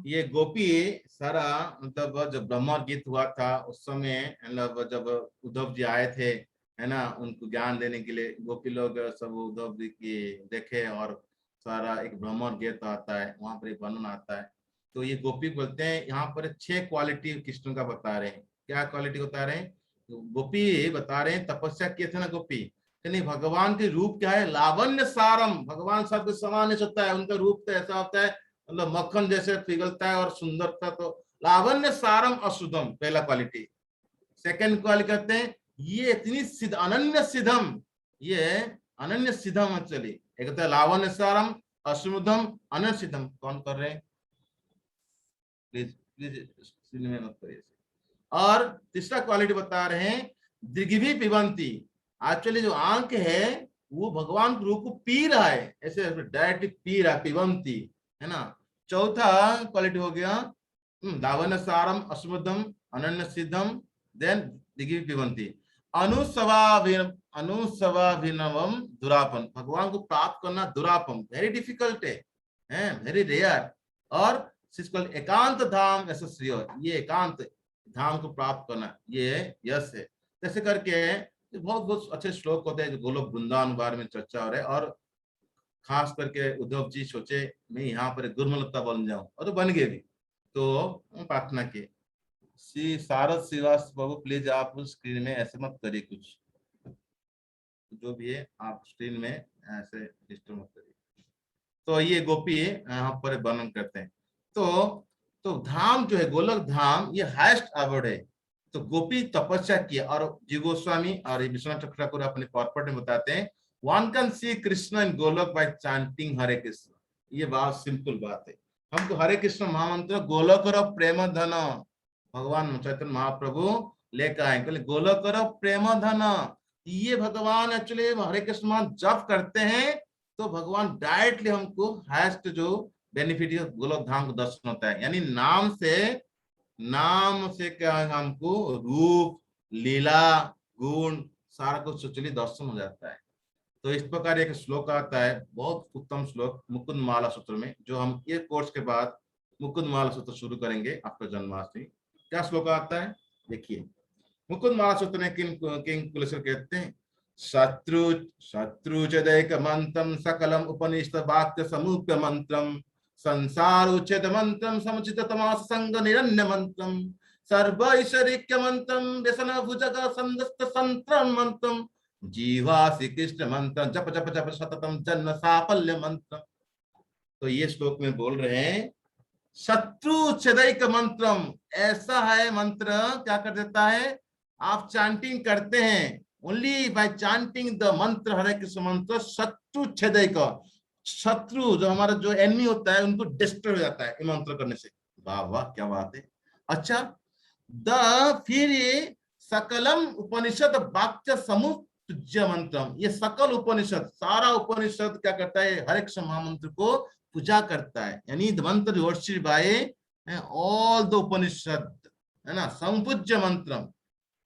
ये गोपी सारा मतलब जब ब्रह्म गीत हुआ था उस समय, मतलब जब उद्धव जी आए थे, है ना, उनको ज्ञान देने के लिए गोपी लोग सब उद्धव जी की देखे। और सारा एक ब्रह्म गीत आता है, वहां पर एक वर्णन आता है। तो ये गोपी बोलते हैं, यहाँ पर 6 क्वालिटी कृष्ण का बता रहे हैं। क्या क्वालिटी बता रहे हैं, तो गोपी बता रहे हैं तपस्या किए थे ना गोपी, नहीं भगवान के रूप क्या है, लावण्य सारम, भगवान सबके समान होता है, उनका रूप तो ऐसा होता है मतलब मक्खन जैसे पिघलता है और सुंदरता। तो लावण्य सारम अशुद्धम, पहला क्वालिटी। सेकंड क्वालिटी कहते हैं ये इतनी सिद्ध, अनन्य सिद्धम, ये अनन्य सिद्धम एक्चुअली। एक होता है लावण्य सारम अशुद्धम अनन्य सिद्धम। कौन कर रहे हैं, प्लीज प्लीज स्क्रीन में मत करिए। और तीसरा क्वालिटी बता रहे हैं दिग्भी पिबंती, एक्चुअली जो आंख है वो भगवान के रूप को पी रहा है, ऐसे डायरेक्टली पी रहा है, पिबंती, है ना। चौथा क्वालिटी हो गया दावन सारम अस्मदम अनन्य सिद्धम, देन दिग्भी पिबंती। अनुसवाभिनवम दुरापन, भगवान को प्राप्त करना दुरापम, वेरी डिफिकल्ट है, वेरी रेयर। और एकांत धाम ऐसा श्रेय, ये एकांत धाम को प्राप्त करना ये यश है। जैसे करके बहुत बहुत अच्छे श्लोक होते हैं जो गोलोक वृंदावन बारे में चर्चा हो रहा है। और खास करके उद्धव जी सोचे मैं यहाँ पर गुरुमलता बन जाऊं, और तो बन गए भी। तो प्रार्थना की श्री सारद श्रीवास बाबू प्लीज आप स्क्रीन में ऐसे मत करिए, कुछ जो भी है आप स्क्रीन में ऐसे डिस्टर्ब मत करिए। तो ये गोपी यहाँ पर वर्णन करते हैं। तो धाम जो है गोलक धाम ये हाईएस्ट अवार्ड है। तो गोपी तपस्या किया, और जी गोस्वामी और विश्वनाथ ठाकुर अपने कॉर्पोरेट में बताते हैं वन कैन सी कृष्ण इन गोलक बाय चांटिंग हरे कृष्ण। ये बात सिंपल बात है। हमको हरे कृष्ण महामंत्र गोलक और प्रेम धन भगवान चैतन्य महाप्रभु लेकर आए, गोलक और प्रेम धन। ये भगवान एक्चुअली हरे कृष्ण जब करते हैं तो भगवान डायरेक्टली हमको हाईएस्ट जो बेनिफिट गोलक धाम को दर्शन होता है। यानी नाम से क्या हमको रूप लीला गुण सारा कुछ सोचली दर्शन हो जाता है। तो इस प्रकार एक श्लोक आता है, बहुत उत्तम श्लोक मुकुंद माला सूत्र में, जो हम ये कोर्स के बाद मुकुंद माला सूत्र शुरू करेंगे आफ्टर जन्माष्टमी। क्या श्लोक आता है देखिए। मुकुंद माला सूत्र में किंग कुलेश्वर कहते हैं शत्रु चदैक मंत्रम सकलम उपनिषद वाक्य समूप्य मंत्रम संसार उच्छेद मंत्रम समुचित तमास संग निरन्य मंत्रम सर्व ऐश्वर्य मंत्रम व्यसन भुजग संदस्त संत्रम मंत्रम जीवा श्री कृष्ण मंत्र जप जप जप सततम जन्म साफल्य मंत्र। तो ये श्लोक में बोल रहे हैं शत्रु छेदैक मंत्रम, ऐसा है मंत्र क्या कर देता है, आप चांटिंग करते हैं ओनली बाय चांटिंग द मंत्र हरे कृष्ण मंत्र, शत्रु छेदैक, शत्रु जो हमारा जो एनिमी होता है उनको डिस्ट्रॉय हो जाता है ये मंत्र करने से। वाह वाह क्या बात है। अच्छा फिर ये सकलम उपनिषद वाक्य समूह पूज्य मंत्रम, ये सकल उपनिषद सारा उपनिषद क्या करता है हरे कृष्ण महामंत्र को पूजा करता है। यानी द मंत्र वर्शिप्ड बाय ऑल द उपनिषद, है ना, संपूज्य मंत्रम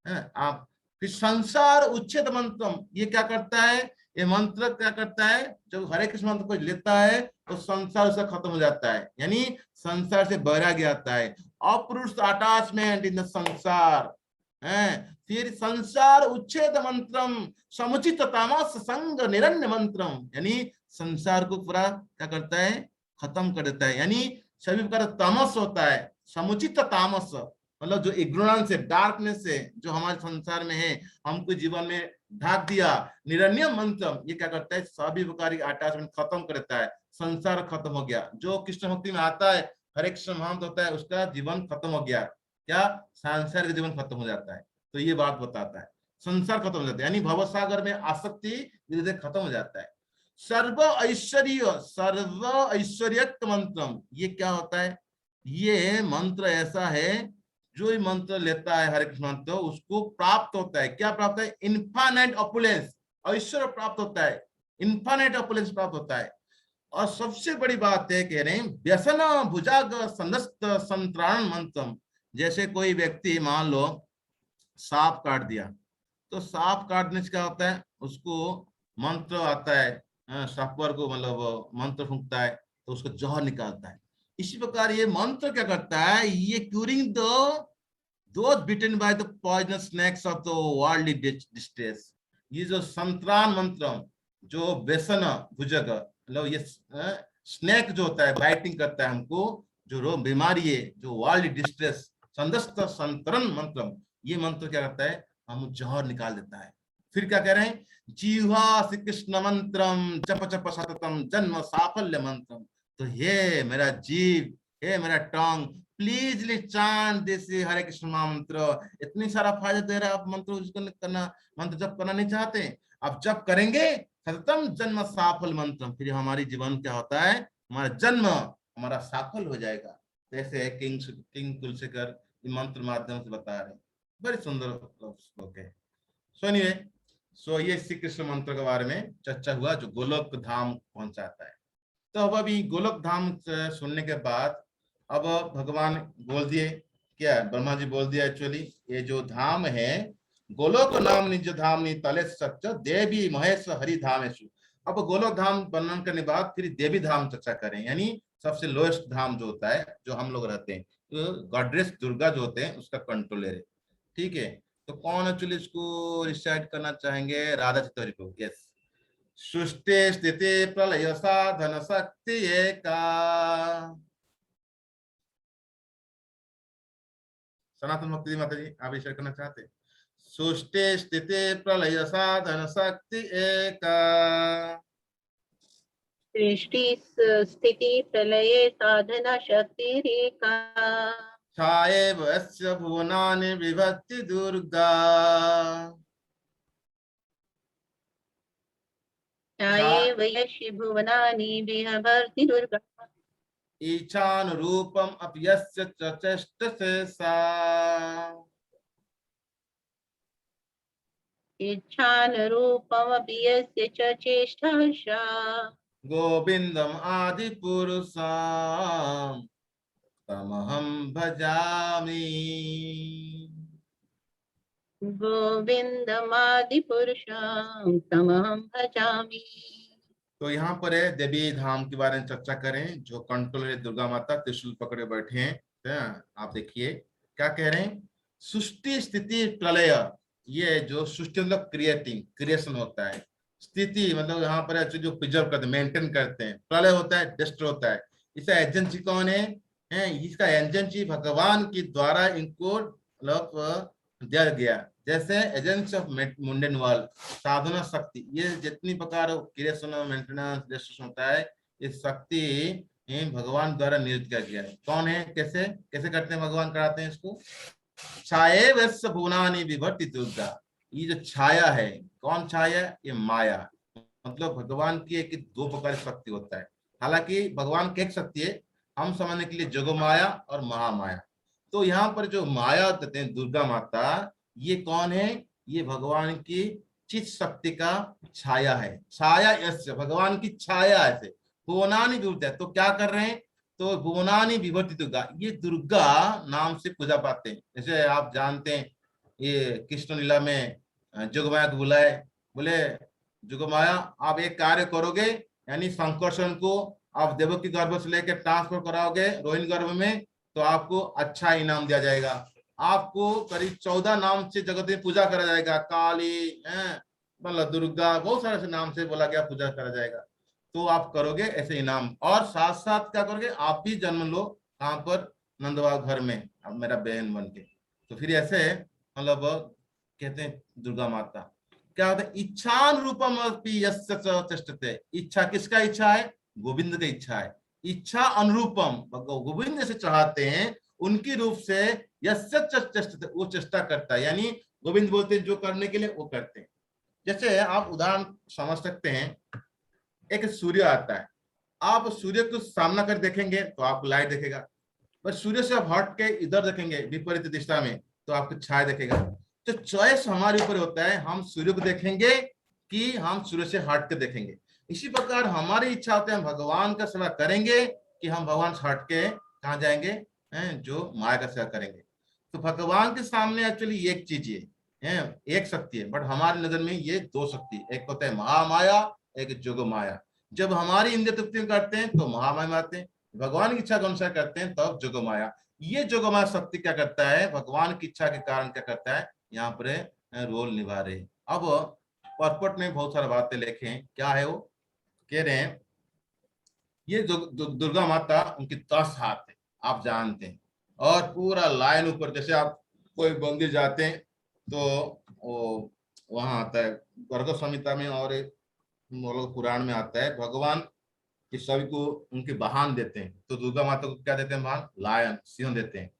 है आप। फिर संसार उच्छेद मंत्रम, ये क्या करता है, ये मंत्र क्या करता है, जब हरे कृष्ण मंत्र को लेता है तो संसार उसका खत्म हो जाता है, यानी संसार से वैराग्य आता है, अपुरुष अटैचमेंट इन द संसार है। फिर संसार उच्छेद मंत्रम समुचित तामस संग निरन्य मंत्रम, यानी संसार को पूरा क्या करता है खत्म कर देता है। यानी सभी प्रकार तामस होता है, समुचित तामस मतलब जो इग्नोरेंस है डार्कनेस है जो हमारे संसार में है हमको जीवन में ढाक दिया। निरन्य मंत्रम ये क्या करता है सभी प्रकार की अटैचमेंट खत्म कर देता है, संसार खत्म हो गया। जो कृष्ण भक्ति में आता है हरे कृष्ण महामंत्र होता है उसका जीवन खत्म हो गया, क्या संसार का जीवन खत्म हो जाता है। तो ये बात बताता है संसार खत्म हो जाता है, यानी भवसागर में आसक्ति धीरे धीरे खत्म हो जाता है। सर्व ऐश्वर्य मंत्रम, ये क्या होता है, ये मंत्र ऐसा है जो ये मंत्र लेता है हरे कृष्ण मंत्र उसको प्राप्त होता है, क्या प्राप्त है, इन्फाइनाइट ऑपुलेंस, ऐश्वर्य प्राप्त होता है, इन्फाइनाइट ऑपुलेंस प्राप्त होता है। और सबसे बड़ी बात है कह रहे हैं व्यसन भुजाग संदस्त संत्राण मंत्रम, जैसे कोई व्यक्ति मान लो सांप काट दिया तो सांप काटने से क्या होता है उसको मंत्र आता है, सांपर को मतलब मंत्र फूंकता है तो उसको जहर निकालता है। इसी प्रकार ये मंत्र क्या करता है, ये curing those bitten by the poisonous snacks of the worldly distress. ये जो संत्राण मंत्र जो व्यसन भुजग मतलब ये स्नेक जो होता है बाइटिंग करता है हमको, जो रोग बीमारी है जो वर्ल्ड डिस्ट्रेस संदस्त संतरण मंत्र, ये मंत्र क्या करता है हम जहर निकाल देता है। फिर क्या कह रहे हैं जीवा श्री कृष्ण मंत्रम जप जप सततम जन्म साफल्य मंत्रम। तो हे मेरा जीव, हे मेरा टंग, प्लीज चांट दिस हरे कृष्ण मंत्र, इतनी सारा फायदा दे रहा है। आप मंत्र करना मंत्र जप करना नहीं चाहते, आप जप करेंगे सततम जन्म साफल मंत्रम, फिर हमारी जीवन क्या होता है हमारा जन्म हमारा सफल हो जाएगा। जैसे किंग तुलसीकर मंत्र माध्यम से बता रहे हैं, बड़े सुंदर श्लोक है। सो ये श्री कृष्ण मंत्र के बारे में चर्चा हुआ जो गोलोक धाम पहुंचाता है। तो अब अभी गोलोक धाम सुनने के बाद अब भगवान बोल दिए, क्या ब्रह्मा जी बोल दिया एक्चुअली ये जो धाम है गोलोक नाम निज धाम नि तले सच देवी महेश हरि धामेशु। अब गोलोक धाम वर्णन करने के बाद फिर देवी धाम चर्चा करें, यानी सबसे लोएस्ट धाम जो होता है जो हम लोग रहते हैं, तो गॉड्रेस दुर्गा जो होते हैं उसका कंट्रोलर है। ठीक है, तो कौन एक्चुअली इसको रिसाइट करना चाहेंगे? राधा चित्तौरी को। यस। सृष्टि स्थिति प्रलय साधन शक्ति एका। सनातन भक्ति माता जी आप रिसाइट करना चाहते हैं? सृष्टि स्थिति प्रलय साधन शक्ति एका। सृष्टि स्थिति प्रलये साधना शक्ति रेखा। छाये वस्य भुवनानि विभक्ति दुर्गा। ध्याये वयस्य भुवनानि विहभर्ति दुर्गा। इच्छानुरूपम अपयस्य चचष्टसे सा। इच्छानुरूपमपि यस्य च चेष्टा। गोविंदम आदि पुरुषाम तमहं भजामि। गोविन्दमादिपुरुषं तमहं भजामि। तो यहाँ पर है देवी धाम के बारे में चर्चा करें, जो कंट्रोल है दुर्गा माता त्रिशूल पकड़े बैठे हैं। आप देखिए क्या कह रहे हैं, सृष्टि स्थिति प्रलय। ये जो सृष्टि मतलब क्रिएटिंग क्रिएशन होता है, स्थिति मतलब यहाँ पर जो प्रिजर्व करते हैं मेंटेन करते हैं, प्रलय होता है डिस्ट्रॉय होता है। इसका एजेंसी कौन है? इसका एजेंसी भगवान के द्वारा इनको मतलब दिया गया, जैसे एजेंसी ऑफ मुंडन वर्ल्ड साधना शक्ति। ये जितनी प्रकार क्रिएशन मेंटेनेंस डिस्ट्रक्शन होता है, ये शक्ति भगवान द्वारा नियुक्त किया गया है। कौन है? कैसे कैसे करते हैं भगवान? कराते हैं इसको। छाये वैश्य भुवनानि विभर्ति दुर्गा। ये जो छाया है, कौन छाया? ये माया। मतलब भगवान की एक दो प्रकार की शक्ति होता है, हालांकि भगवान की एक शक्ति है, हम समझने के लिए जोग माया और महामाया। तो यहाँ पर जो माया कहते हैं दुर्गा माता, ये कौन है? ये भगवान की चित शक्ति का छाया है। छाया यस्य, भगवान की छाया ऐसे भुवनानि विभूति है। तो क्या कर रहे हैं? तो भुवनानि विभूति दुर्गा, ये दुर्गा नाम से पूजा पाते हैं। जैसे आप जानते हैं ये कृष्ण लीला में जोगमाया को बुलाए, बोले जोगमाया आप एक कार्य करोगे, यानी संकर्षण को आप देवकी गर्भ से लेकर ट्रांसफर कराओगे रोहिणी गर्भ में, तो आपको अच्छा इनाम दिया जाएगा। आपको करीब 14 नाम से जगत में पूजा करा जाएगा, काली मतलब दुर्गा, बहुत सारे ऐसे नाम से बोला गया पूजा करा जाएगा। तो आप करोगे ऐसे इनाम, और साथ साथ क्या करोगे, आप भी जन्म लो कहाँ पर? नंदबाग घर में, अब मेरा बहन बन के। तो फिर ऐसे मतलब कहते हैं दुर्गा माता क्या होता है, इच्छानुरूपम चेष्टते। इच्छा किसका इच्छा है? गोविंद की इच्छा है। इच्छा अनुरूपम, गोविंद जैसे चाहते हैं उनकी रूप से चेष्टते, वो चेष्टा करता है। यानी गोविंद बोलते हैं जो करने के लिए वो करते हैं। जैसे आप उदाहरण समझ सकते हैं, एक सूर्य आता है, आप सूर्य को सामना कर देखेंगे तो आपको लाइट दिखेगा, पर सूर्य से आप हट के इधर देखेंगे विपरीत दिशा में तो आपको छाया दिखेगा। तो चॉइस हमारे ऊपर होता है, हम सूर्य को देखेंगे कि हम सूर्य से हट के देखेंगे। इसी प्रकार हमारी इच्छा होती है हम भगवान का सेवा करेंगे कि हम भगवान से हट के कहाँ जाएंगे? जो माया का सेवा करेंगे। तो भगवान के सामने एक्चुअली एक चीज है, एक शक्ति है, बट हमारी नजर में ये दो शक्ति, एक होता है महामाया, एक जोग माया। जब हमारी इंद्रिय तृप्ति करते हैं तो महामाया में आते हैं, भगवान की इच्छा के अनुसार करते हैं तब जोग माया। ये जोग माया शक्ति क्या करता है? भगवान की इच्छा के कारण क्या करता है? यहाँ पर रोल निभा रहे। अब परपट में बहुत सारी बातें लिखे हैं, क्या है वो? कह रहे हैं ये जो दुर्गा माता उनकी 10 हाथ है, आप जानते हैं, और पूरा लाइन ऊपर। जैसे आप कोई मंदिर जाते हैं तो वो वहां आता है गर्ग संहिता में और पुराण में आता है, भगवान इस सभी को उनके वाहन देते हैं। तो दुर्गा माता को क्या देते हैं? वाहन लायन, सिंह देते हैं,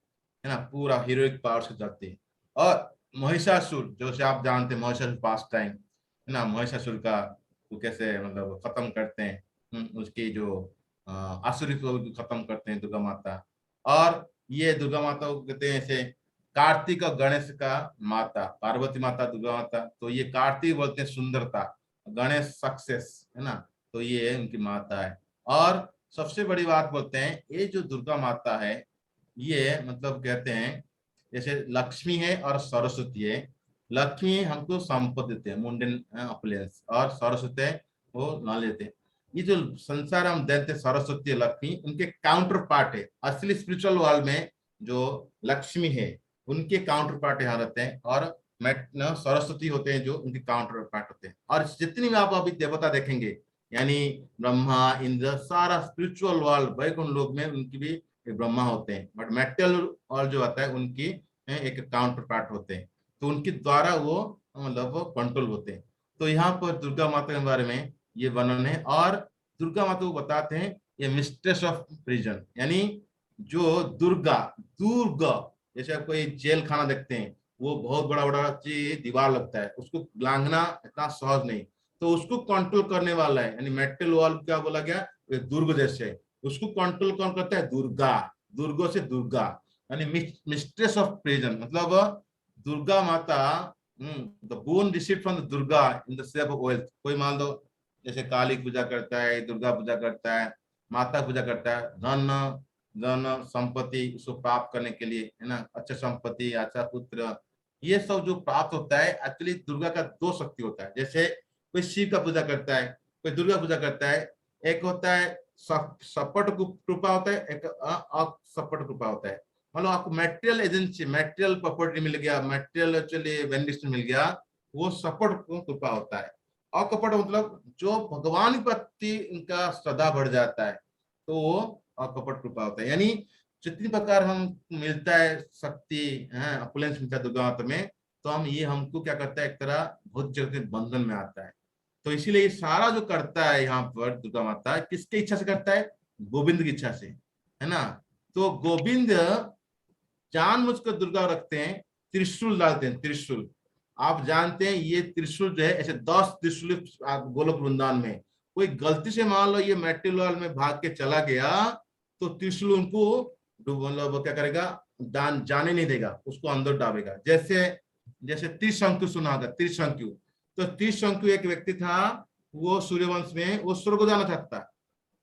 है ना, पूरा हीरोइक पावर से जाते हैं। और महिषासुर, जो से आप जानते हैं महिषासुर पास्ट टाइम, है ना, महिषासुर का वो कैसे मतलब खत्म करते हैं, उसकी जो आसुरी को खत्म करते हैं दुर्गा माता। और ये दुर्गा माता को कहते हैं ऐसे कार्तिक और गणेश का माता, पार्वती माता दुर्गा माता। तो ये कार्तिक बोलते हैं सुंदरता, गणेश सक्सेस है ना, तो ये उनकी माता है। और सबसे बड़ी बात बोलते हैं ये जो दुर्गा माता है ये मतलब कहते हैं जैसे लक्ष्मी है और सरस्वती है। लक्ष्मी हमको संपत्ति देते हैं, मुंडन अपलेंस, और सरस्वती है वो नॉलेज देते हैं। ये जो संसार हम देते सरस्वती लक्ष्मी उनके काउंटर पार्ट है। असली स्पिरिचुअल वर्ल्ड में जो लक्ष्मी है उनके काउंटर पार्ट यहाँ रहते हैं, और सरस्वती होते हैं जो उनके काउंटर पार्ट होते हैं। और जितनी भी आप अभी देवता देखेंगे यानी ब्रह्मा इंद्र सारा स्पिरिचुअल वर्ल्ड वैकुंठ लोक में उनकी भी ब्रह्मा होते हैं, बट मेटल वर्ल्ड जो आता है उनकी एक काउंटर पार्ट होते हैं, तो उनके द्वारा वो मतलब कंट्रोल होते हैं। तो यहाँ पर दुर्गा माता के बारे में ये वर्णन है। और दुर्गा माता को बताते हैं ये मिस्ट्रेस ऑफ प्रिजन, यानी जो दुर्गा जैसे आप कोई जेल खाना देखते हैं वो बहुत बड़ा बड़ा दीवार लगता है, उसको लांघना इतना सहज नहीं, तो उसको कंट्रोल करने वाला है, यानी मेटल वॉल क्या बोला गया, दुर्ग जैसे उसको कंट्रोल कौन करता है, दुर्गा, दुर्गो से दुर्गा, यानी मिस्ट्रेस ऑफ प्रिजन, मतलब दुर्गा माता the bone received from the Durga in the shape of wealth. कोई मान लो जैसे काली पूजा करता है, दुर्गा पूजा करता है, माता पूजा करता है, धन धन संपत्ति उसको प्राप्त करने के लिए है ना, अच्छा संपत्ति अच्छा पुत्र, ये सब जो प्राप्त होता है एक्चुअली दुर्गा का दो शक्ति होता है। जैसे कोई शिव का पूजा करता है, कोई दुर्गा पूजा करता है, एक होता है सपट कृपा होता है, एक असपट कृपा होता है। मतलब आपको मेटेरियल एजेंसी, मेटेरियल प्रॉपर्टी मिल गया, मेटेरियल एक्चुअली बेनिफिट मिल गया, वो सपट कृपा होता है। अकपट मतलब जो भगवान के प्रति उनका श्रद्धा बढ़ जाता है, तो वो अकपट कृपा होता है। यानी जितनी प्रकार हम मिलता है शक्ति है अपुलेंस मिलता है दुर्गा माता में, तो हम ये हमको क्या करता है एक तरह बहुत जगह बंधन में आता है। तो इसीलिए ये सारा जो करता है यहाँ पर दुर्गा माता किसके इच्छा से करता है, गोविंद की इच्छा से, है ना। तो गोविंद जानबूझकर दुर्गा रखते हैं, त्रिशूल डालते हैं, त्रिशूल आप जानते हैं ये त्रिशूल जो है ऐसे 10 त्रिशूल गोलोक वृंदावन में, कोई गलती से मान लो ये मेटेरियल में भाग के चला गया तो त्रिशूल उनको मतलब क्या करेगा, दान जाने नहीं देगा, उसको अंदर डालेगा। जैसे जैसे त्रिशंकु सुना होगा, त्रिशंकु, तो त्रिशंकु एक व्यक्ति था, वो सूर्यवंश में वो स्वर्ग को जाना चाहता,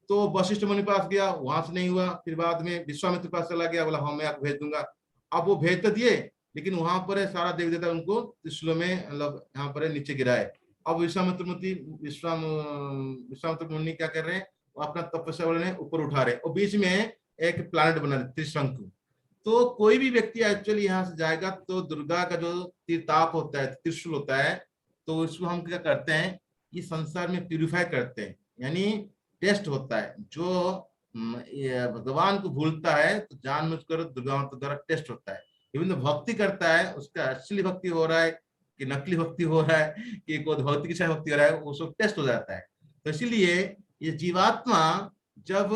तो वशिष्ठ मुनि पास गया, वहां से नहीं हुआ, फिर बाद में विश्वामित्र पास चला गया, बोला हाँ मैं आपको भेज दूंगा। अब वो भेज तो दिए, लेकिन वहां पर सारा देवी देवता उनको त्रिशूल में मतलब यहाँ पर नीचे गिराए। अब विश्वामित्र मुनि क्या कर रहे हैं, वो अपना तपस्या वाले ऊपर उठा रहे, और बीच में एक प्लैनेट बना रहे त्रिशंकु। तो कोई भी व्यक्ति एक्चुअली यहाँ से जाएगा तो दुर्गा का जो तीर्थाप होता है, त्रिशूल होता है, तो इसको हम क्या करते हैं, इस संसार में प्यूरिफाई करते हैं, यानी टेस्ट होता है। जो भगवान को भूलता है तो जानबूझकर दुर्गा माता द्वारा टेस्ट होता है। इवन तो भक्ति करता है, उसका असली भक्ति हो रहा है कि नकली भक्ति हो रहा है कि कोई भौतिक इच्छा भक्ति हो रहा है, वो सब टेस्ट हो जाता है। तो इसीलिए ये जीवात्मा जब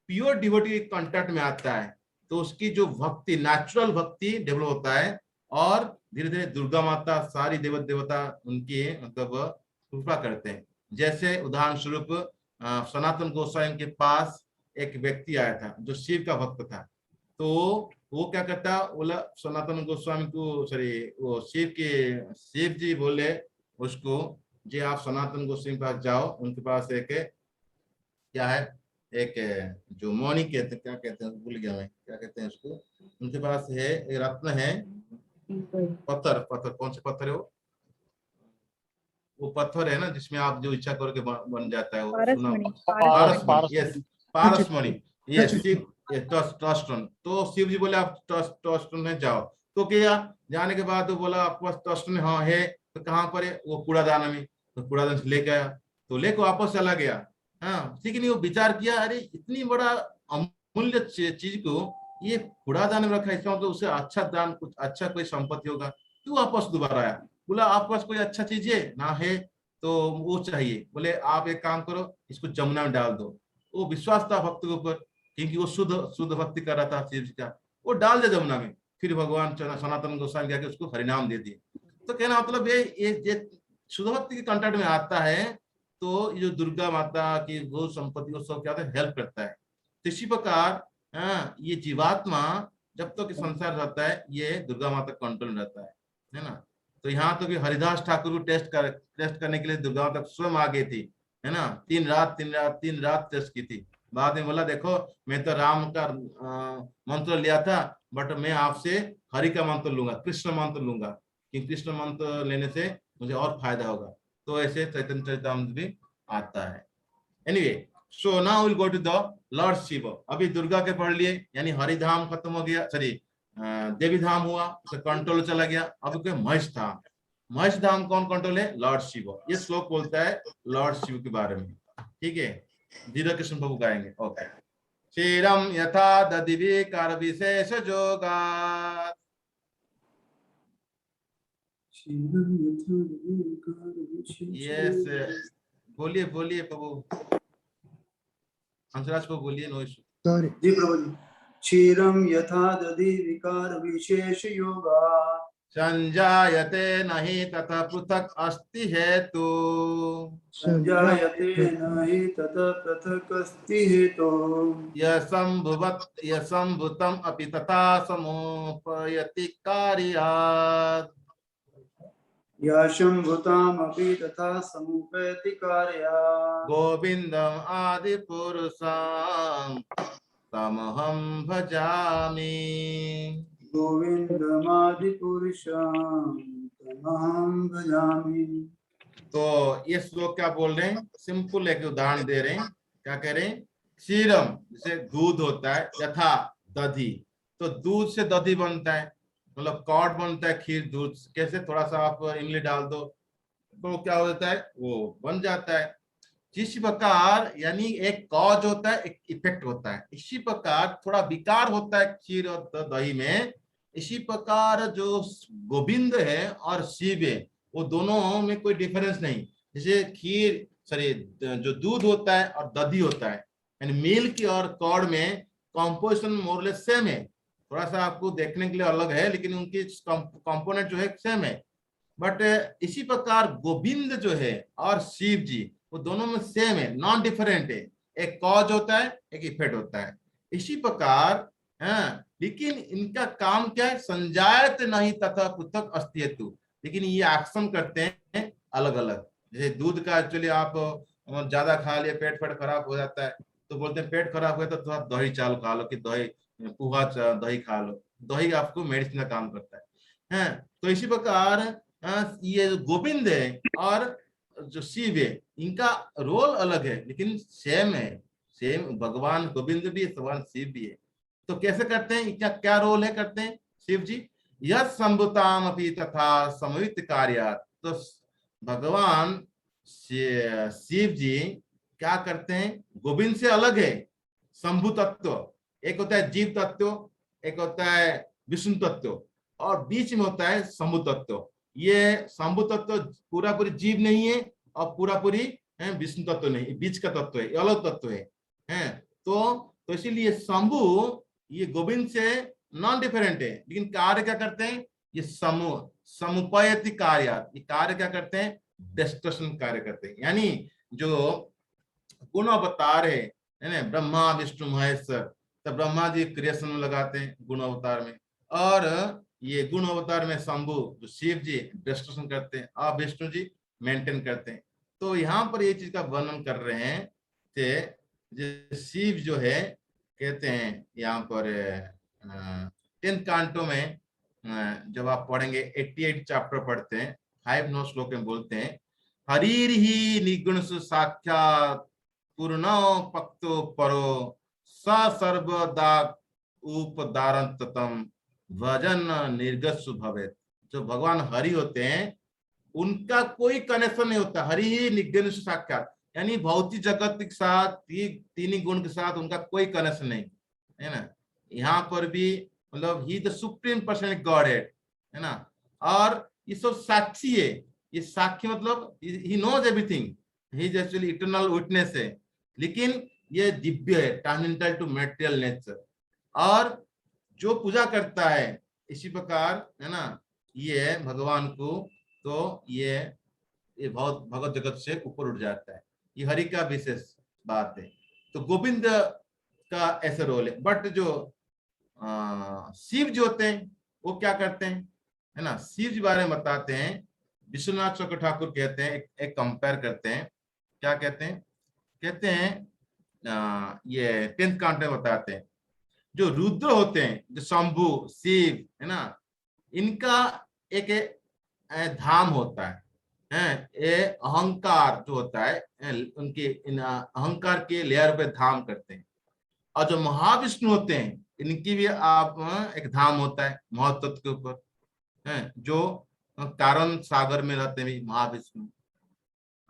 प्योर डिवोटी के कांटेक्ट में आता है तो उसकी जो भक्ति नेचुरल भक्ति डेवलप होता है, और धीरे धीरे दुर्गा माता सारी देवता उनकी मतलब कृपा करते हैं। जैसे उदाहरण स्वरूप सनातन गोस्वामी के पास एक व्यक्ति आया था जो शिव का भक्त था, तो वो क्या करता, बोला सनातन गोस्वामी को, सॉरी वो शिव जी बोले उसको, जी आप सनातन गोस्वामी के पास जाओ, उनके पास एक क्या है, एक जो मौनी कहते, क्या कहते हैं भूल गया मैं, क्या कहते हैं उसको, उनके पास है एक रत्न है, पत्थर कौन से पत्थर है वो पत्थर है ना जिसमें आप जो इच्छा करके बन जाता है वो, पारसमणि, यस टस्टन। तो शिव जी बोले आप टस्टन में जाओ, तो क्या जाने के बाद तो बोला आपके पास टस्टन हाँ है, तो कहाँ पर है, वो कूड़ादान में, तो कूड़ादान से लेके आया, तो लेकर वापस चला गया। हाँ ठीक नहीं, वो विचार किया अरे इतनी बड़ा अमूल्य चीज को ये कूड़ादान में रखा है, इसका मतलब उससे अच्छा दान, कुछ अच्छा कोई संपत्ति होगा, तो वापस दोबारा आया, बोला आपके पास कोई अच्छा चीज है ना, है तो वो चाहिए, बोले आप एक काम करो इसको जमुना में डाल दो। वो विश्वास था भक्त के ऊपर, क्योंकि वो शुद्ध भक्ति कर रहा था शिव जी का, वो डाल दे जमुना में। फिर भगवान सनातन गोस्वामी जाके उसको हरिनाम दे दिए। तो कहना मतलब ये शुद्ध भक्ति के कांटेक्ट में आता है, तो जो दुर्गा माता की वो संपत्ति वो सब क्या होता है, हेल्प करता है। तो इसी प्रकार हाँ, ये जीवात्मा जब तक संसार रहता है ये दुर्गा माता कंट्रोल में रहता है ना। तो यहाँ तो कि हरिदास ठाकुर को टेस्ट करने के लिए दुर्गा माता स्वयं आ गई थी, है ना। 3 रात टेस्ट की थी। बाद में बोला देखो मैं तो राम का मंत्र लिया था, बट मैं आपसे हरि का मंत्र लूंगा, कृष्ण मंत्र लूंगा, कि कृष्ण मंत्र लेने से मुझे और फायदा होगा। तो ऐसे चैतन्य चरितामृत भी आता है। Anyway, so now will go to the lord Shiva. अभी दुर्गा के पढ़ लिए, यानी हरिधाम खत्म हो गया, सॉरी देवी धाम हुआ, उसका कंट्रोल चला गया। अब क्या महेश धाम। महेश धाम कौन कंट्रोल है? लॉर्ड शिव। ये श्लोक बोलता है लॉर्ड शिव के बारे में, ठीक है। धीरे कृष्ण प्रभु गाएंगे। ओके। क्षीरम यथा दधिवी कार विशेष जोगा। यस, बोलिए बोलिए प्रभु, हंसराज प्रभु बोलिए। No issue. जी प्रभु जी। क्षीरम यथा दधि विकार विशेष योगा संजायते नहीं तथा पृथक अस्ति हेतु। संजायते नहि ततः पृथक् अस्ति हेतु। यसंभुतम अपि तथा समुपयति कार्यात्। याशंभुतामपि तथा समुपैति कार्यात्। गोविंदम आदि पुरुषां तमहं भजामि। गोविंदमादिपुरुषं तमहं भजामि। तो ये श्लोक क्या बोल रहे हैं? सिंपल एक उदाहरण दे रहे हैं। क्या कह रहे हैं? क्षीरम, जैसे दूध होता है, यथा दधी, तो दूध से दधी बनता है, मतलब कर्ड बनता है, खीर दूध। कैसे? थोड़ा सा आप इमली डाल दो तो क्या हो जाता है? वो बन जाता है। जिस प्रकार यानी एक कॉज होता है, एक इफेक्ट होता है, इसी प्रकार थोड़ा विकार होता है क्षीर और दही में। इसी प्रकार जो गोविंद है और शिव है, वो दोनों में कोई डिफरेंस नहीं। जैसे खीर, सॉरी, जो दूध होता है और दधी होता है, यानी मिल्क और कर्ड में कॉम्पोजिशन मोरलेस सेम है। थोड़ा सा आपको देखने के लिए अलग है, लेकिन उनकी कंपोनेंट जो है सेम है। बट इसी प्रकार गोविंद जो है और शिव जी, वो दोनों में सेम है, नॉन डिफरेंट है। एक कॉज होता है, एक इफेक्ट होता है। इसी प्रकार लेकिन इनका काम क्या है? संजायत नहीं तथा पृथक अस्ति हेतु। लेकिन ये एक्शन करते हैं अलग अलग। जैसे दूध का एक्चुअली आप ज्यादा खा लिए, पेट खराब हो जाता है, तो बोलते हैं पेट खराब हुआ तो थोड़ा दही चाल खा लो, कि दही पोहा दही खा लो। दही आपको मेडिसिन का काम करता है। तो इसी प्रकार ये गोविंद है और जो शिव है, इनका रोल अलग है लेकिन सेम है। सेम भगवान गोविंद भी है, भगवान शिव भी है। तो कैसे करते हैं? इनका क्या रोल है? करते हैं शिव जी यह संभुताम अपि तथा समवित कार्यात्। तो भगवान शिव जी क्या करते हैं? गोविंद से अलग है शंभु तत्व। एक होता है जीव तत्व, एक होता है विष्णु तत्व, और बीच में होता है शंभु तत्व। ये शंभु तत्व पूरा पूरी जीव नहीं है और पूरा पूरी विष्णु तत्व नहीं, बीच का तत्व है, अलग तत्व है। तो इसीलिए शंभु ये गोविंद से नॉन डिफरेंट है, लेकिन कार्य क्या करते हैं? ये समुपयति कार्य, ये कार्य क्या करते हैं? डिस्ट्रक्शन कार्य करते हैं। यानी जो गुण अवतार है ना, ब्रह्मा विष्णु महेश, तो ब्रह्मा जी क्रिएशन में लगाते हैं गुण अवतार में, और ये गुण अवतार में शंभु जो शिव जी डिस्ट्रक्शन करते हैं और विष्णु जी मेंटेन करते हैं। तो यहाँ पर ये चीज का वर्णन कर रहे हैं कि शिव जो है, कहते हैं यहाँ पर 10 कांटों में जब आप पढ़ेंगे 88 चैप्टर पढ़ते हैं, 5 9 श्लोक में बोलते हैं, हरिर ही निगुण साक्षात पूर्णो पक्तो परो स सर्वदा उपदारंत तम भजन निर्गस्सु भवेत्। जो भगवान हरि होते हैं उनका कोई कनेक्शन नहीं होता। हरि ही निगुण साक्षात, यानी भौतिक जगत के साथ, तीन ही गुण के साथ उनका कोई कनेक्शन नहीं है ना। यहाँ पर भी मतलब ही द सुप्रीम पर्सनैलिटी गॉडहेड है ना। और ये सब साक्षी है। ये साक्षी मतलब he knows everything, he is actually eternal witness है, लेकिन ये दिव्य है, ट्रांसेंडेंटल टू मटेरियल नेचर। और जो पूजा करता है इसी प्रकार है ना, ये भगवान को, तो ये बहुत भगवत जगत से ऊपर उठ जाता है। ये हरि का विशेष बात है। तो गोविंद का ऐसे रोल है। बट जो शिव जी होते हैं वो क्या करते हैं, है ना, शिव जी बारे में बताते हैं। विश्वनाथ चक्र ठाकुर कहते हैं, एक कंपेयर करते हैं, क्या कहते हैं, कहते हैं ये 10th कांड में बताते हैं, जो रुद्र होते हैं, जो शंभु शिव है ना, इनका एक धाम होता है, ये अहंकार जो होता है, उनके इन अहंकार के लेयर पे धाम करते हैं। और जो महाविष्णु होते हैं इनकी भी आप एक धाम होता है महत्व के ऊपर, है, जो कारण सागर में रहते हैं महाविष्णु।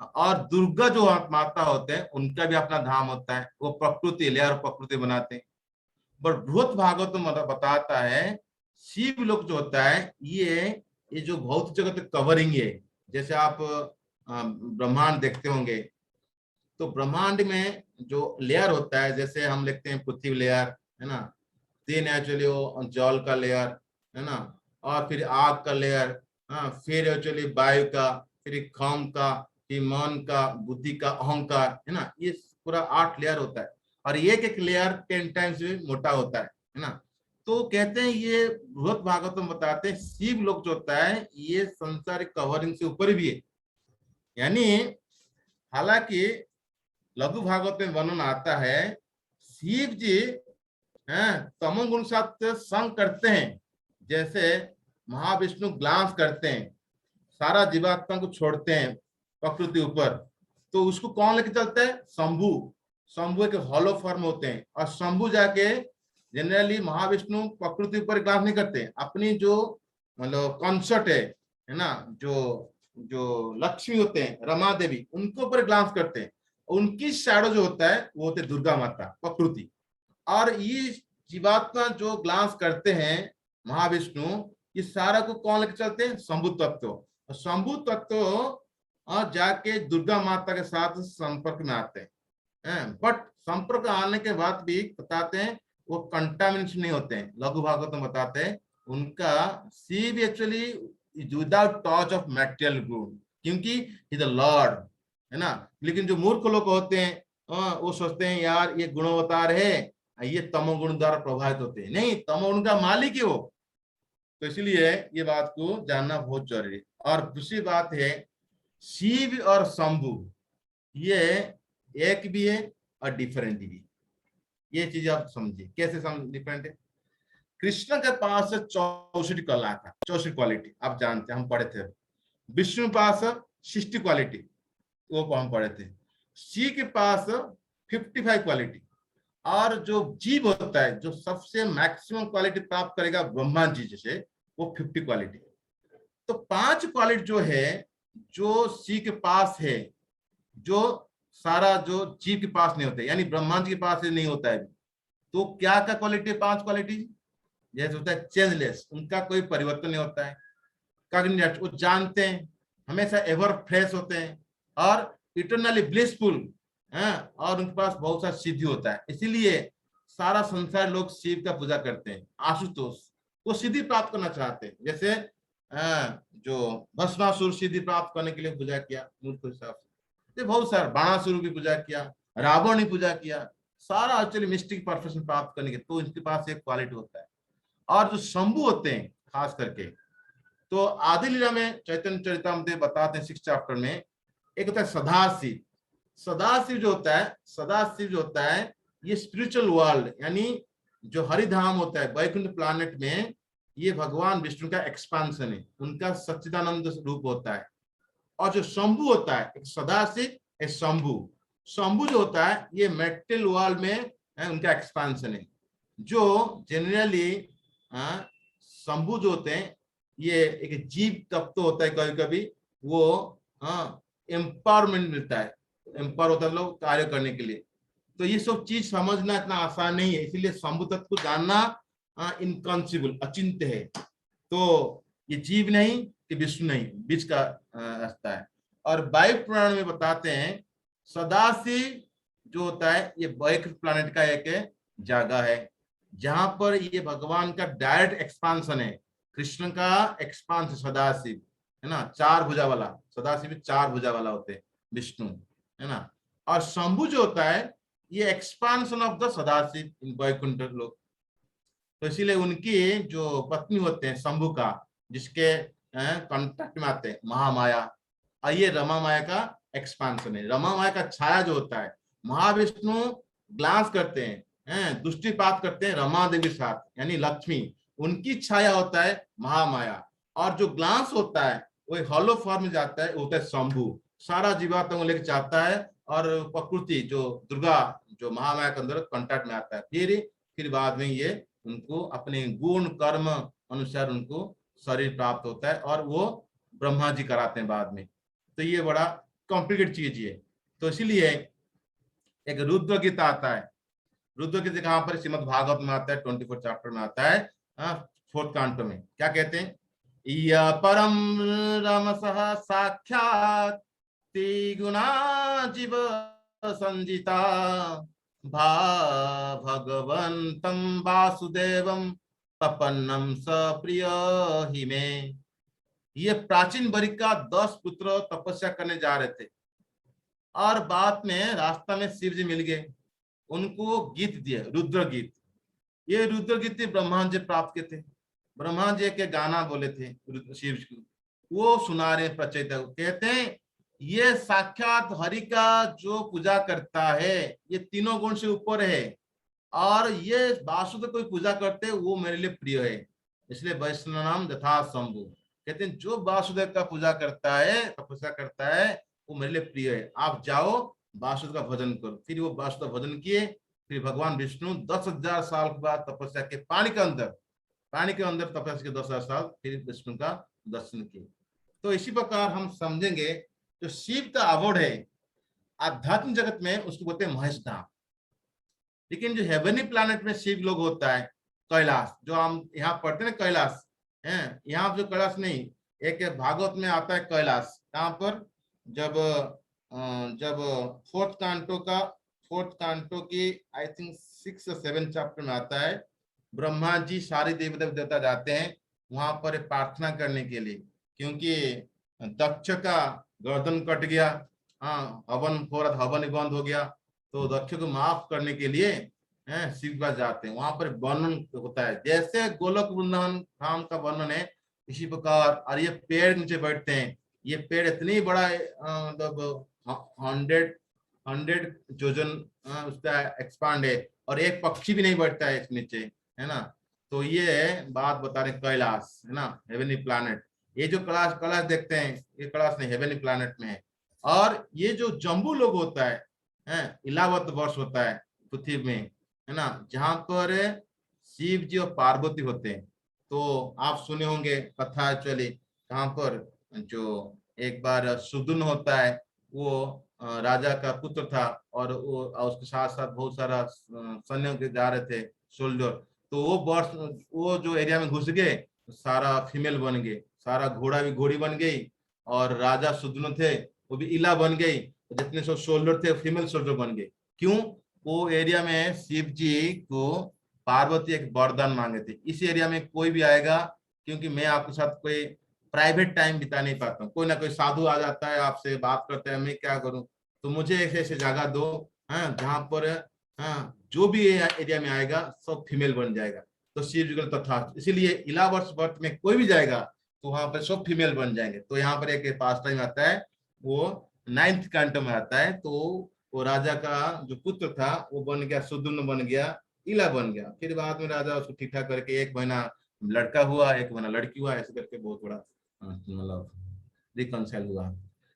और दुर्गा जो माता होते हैं उनका भी अपना धाम होता है, वो प्रकृति लेयर प्रकृति बनाते हैं। बट बृहत भागवत तो बताता है शिव लोक जो होता है ये जो भौतिक जगत कवरिंग है। जैसे आप ब्रह्मांड देखते होंगे तो ब्रह्मांड में जो लेयर होता है, जैसे हम लिखते हैं पृथ्वी लेयर, है ना, देन एक्चुअली वो जल का लेयर, है ना, और फिर आग का लेयर, हाँ, फिर एक्चुअली वायु का, फिर खम का, फिर मन का, बुद्धि का, अहंकार, है ना, ये पूरा 8 लेयर होता है। और एक एक लेयर 10 टाइम्स भी मोटा होता है ना। तो कहते हैं ये बृहत भागवतम बताते हैं शिव लोक जो होता है ये संसारिक कवरिंग से ऊपर भी है। यानी हालांकि लघु भागवत में वर्णन आता है शिव जी तमोगुण साथ संग करते हैं, जैसे महाविष्णु ग्लांस करते हैं, सारा जीवात्मा को छोड़ते हैं प्रकृति ऊपर, तो उसको कौन लेके चलता है, शंभु। शंभु एक हॉलो फॉर्म होते हैं, और शंभु जाके जनरली महाविष्णु प्रकृति ऊपर ग्लांस नहीं करते, अपनी जो मतलब कंसर्ट है ना, जो लक्ष्मी होते हैं रमा देवी, उनके ऊपर ग्लांस करते हैं। उनकी शैडो जो होता है वो होते दुर्गा माता प्रकृति। और ये जीवात्मा जो ग्लांस करते हैं महाविष्णु, ये सारा को कौन लेके चलते हैं, शंभु तत्व। शंभु तत्व और जाके दुर्गा माता के साथ संपर्क में आते हैं। बट संपर्क आने के बाद भी बताते हैं वो कंटामिनेशन नहीं होते हैं। लघु भागवत में बताते हैं उनका Shiva actually without touch of material guna, क्योंकि ही द लॉर्ड, है ना। लेकिन जो मूर्ख लोग होते हैं वो सोचते हैं यार ये गुणावतार है, ये तमोगुण द्वारा प्रभावित होते हैं। नहीं, तमोगुण का मालिक है वो। तो इसलिए ये बात को जानना बहुत जरूरी है। और दूसरी बात है शिव और शंभु ये एक भी है और डिफरेंट भी है। ये चीज आप समझिए कैसे डिफरेंट है। कृष्ण के पास 64 कला था, 64 क्वालिटी आप जानते हैं, हम पढ़े थे। विष्णु के पास 60 क्वालिटी, वो हम पढ़े थे। शिव के पास 55 क्वालिटी। और जो जीव होता है जो सबसे मैक्सिमम क्वालिटी प्राप्त करेगा ब्रह्मा जी जैसे, वो 50 क्वालिटी। तो 5 क्वालिटी जो है जो शिव के पास है, जो सारा जो जीव के पास नहीं होता है, यानी ब्रह्मा जी के पास नहीं होता है। तो क्या क्या क्वालिटी है, 5 क्वालिटी, जैसे होता है चेंजलेस, उनका कोई परिवर्तन नहीं होता है। कॉग्निजेंट, वो जानते हैं, हमेशा एवर फ्रेश होते हैं, और इटरनली ब्लिसफुल, और उनके पास बहुत सा सिद्धि होता है। इसीलिए सारा संसार लोग शिव का पूजा करते हैं। आशुतोष वो सिद्धि प्राप्त करना चाहते हैं, जैसे जो भस्मासुर सिद्धि प्राप्त करने के लिए पूजा किया मूर्ख हिसाब से, बहुत सारा बाणासुर की पूजा किया, रावण ने पूजा किया, सारा एक्चुअली मिस्टिक परफेक्शन प्राप्त करने के, तो इनके पास एक क्वालिटी होता है। और जो शंभु होते हैं खास करके, तो आदि लीला में चैतन्य चरितामृत बताते हैं 6 चैप्टर में, एक होता है सदाशिव। सदाशिव जो होता है, सदाशिव जो होता है ये स्पिरिचुअल वर्ल्ड, यानी जो हरिधाम होता है वैकुंठ प्लैनेट में, ये भगवान विष्णु का एक्सपांशन है, उनका सच्चिदानंद रूप होता है। और जो शंभु होता है, एक सदाशिव एक शंभु। शंभु जो होता है ये मेटल वर्ल्ड में उनका एक्सपांशन है। जो जनरली शंभु जो होते हैं ये एक जीव तत्व होता है, कभी कभी वो एम्पावरमेंट मिलता है, एम्पावर होता है लोग कार्य करने के लिए। तो ये सब चीज समझना इतना आसान नहीं है, इसीलिए शंभु तत्व को जानना इनकॉन्सिबल, अचिंत्य है। तो ये जीव नहीं कि विष्णु नहीं, बीच का रास्ता है। और वायु पुराण में बताते हैं सदाशिव जो होता है ये वैकुंठ प्लैनेट का एक जगह है, जहां पर ये भगवान का डायरेक्ट एक्सपांशन है। कृष्ण का एक्सपांशन सदाशिव, है ना, 4 भुजा वाला। सदाशिव 4 भुजा वाला होते हैं विष्णु, है ना। और शंभु जो होता है ये एक्सपांशन ऑफ द सदाशिव इन वैकुंठ लोक। तो इसीलिए उनकी जो पत्नी होते हैं शंभु का, जिसके कांटेक्ट में आते हैं महामाया, और ये रमा माया का एक्सपांशन है। रमा माया का छाया जो होता है, महाविष्णु ग्लांस करते हैं, दृष्टिपात करते हैं रमा देवी साथ, यानी लक्ष्मी, उनकी छाया होता है महामाया, और जो ग्लांस होता है वो हॉलो फॉर्म में जाता है, वो होता है शंभु, सारा जीवात्मा को लेकर जाता है, और प्रकृति जो दुर्गा जो महामाया के अंदर कांटेक्ट में आता है। फिर बाद में ये उनको अपने गुण कर्म अनुसार उनको शरीर प्राप्त होता है, और वो ब्रह्मा जी कराते हैं बाद में। तो ये बड़ा कॉम्प्लिकेटेड चीज है। तो इसीलिए एक रुद्र गीता आता है, रुद्र गीता कहाँ पर श्रीमद् भागवत में आता है, 24 चैप्टर में आता है, 4th कांटो में। क्या कहते हैं, या परम रमसः साक्षात् गुणा जीव संजिता भा भगवन्तं वासुदेवं पपन्नं सप्रिय हि मे। ये प्राचीन बरिका 10 पुत्र तपस्या करने जा रहे थे, और बाद में रास्ता में शिव जी मिल गए, उनको गीत दिए, रुद्र गीत। ये रुद्र गीत ब्रह्मा जी प्राप्त के थे, ब्रह्मा जी के गाना बोले थे शिव जी, वो सुना रहे प्रचेत। कहते हैं ये साक्षात हरि का जो पूजा करता है, ये तीनों गुण से ऊपर है, और ये वासुदेव कोई पूजा करते वो मेरे लिए प्रिय है, इसलिए वैष्णव नाम यथा शंभु। कहते हैं जो वासुदेव का पूजा करता है, तपस्या करता है, वो मेरे लिए प्रिय है, आप जाओ वासुदेव का भजन करो। फिर वो वासुदेव भजन किए। फिर भगवान विष्णु 10,000 साल के बाद तपस्या के पानी के अंदर तपस्या के 10,000 साल फिर विष्णु का दर्शन किए। तो इसी प्रकार हम समझेंगे जो शिव का अवॉर्ड है आध्यात्मिक जगत में, उसको बोलते हैं महेश धाम। लेकिन जो हेवनली प्लैनेट में शिव लोग होता है, कैलाश, जो हम यहाँ पढ़ते हैं कैलाश है, यहाँ जो कैलाश नहीं, एक भागवत में आता है कैलाश। कहाँ पर, जब 4th कांटो की आई थिंक 6 और 7 चैप्टर में आता है, ब्रह्मा जी सारे देवी देवता जाते हैं वहां पर प्रार्थना करने के लिए, क्योंकि दक्ष का गर्दन कट गया, हवन बंद हो गया, तो दक्ष को माफ करने के लिए शिव पास जाते हैं। वहां पर वर्णन होता है, जैसे गोलोक वृंदावन धाम का वर्णन है, इसी प्रकार। और ये पेड़ नीचे बैठते हैं, ये पेड़ इतनी बड़ा मतलब 100 जोजन उसका एक्सपांड है, और एक पक्षी भी नहीं बैठता है इस नीचे, है ना। तो ये बात बता रहे कैलाश, है ना, हेवनली प्लैनेट। ये जो कैलाश देखते हैं, ये कैलाश नहीं, हेवनली प्लैनेट में है। और ये जो जम्बू लोग होता है 11 वर्ष होता है पृथ्वी में, है ना, जहां पर शिव जी और पार्वती होते हैं। तो आप सुने होंगे कथा एक्चुअली, कहाँ पर जो एक बार सुदुन होता है, वो राजा का पुत्र था, और वो उसके साथ साथ बहुत सारा सैन्य के जा रहे थे सोल्जर। तो वो जो एरिया में घुस गए, सारा फीमेल बन गए, सारा घोड़ा भी घोड़ी बन गई, और राजा सुदुन थे वो भी इला बन गई, जितने सब सोल्जर थे फीमेल सोल्जर बन गए। क्यों, वो एरिया में शिव जी को पार्वती एक वरदान मांगे थे, इस एरिया में कोई भी आएगा, क्योंकि मैं आपके साथ कोई प्राइवेट टाइम बिता नहीं पाता हूँ, कोई ना कोई साधु आ जाता है आपसे बात करते हैं, मैं क्या करूं, तो मुझे ऐसे ऐसे जगह दो जहां पर जो भी एरिया में आएगा सब फीमेल बन जाएगा। तो शिव जी को तथा, इसीलिए 11 वर्ष में कोई भी जाएगा तो वहां पर सब फीमेल बन जाएंगे। तो यहाँ पर एक पास टाइम आता है, वो 9th कांटो में आता है। तो वो राजा का जो पुत्र था वो बन गया, सुदुम्न बन गया, इला बन गया। फिर बाद में राजा उसको ठीक ठाक करके 1 महीना लड़का हुआ, 1 महीना लड़की हुआ, ऐसे करके बहुत बड़ा मतलब रिकंसाइल हुआ।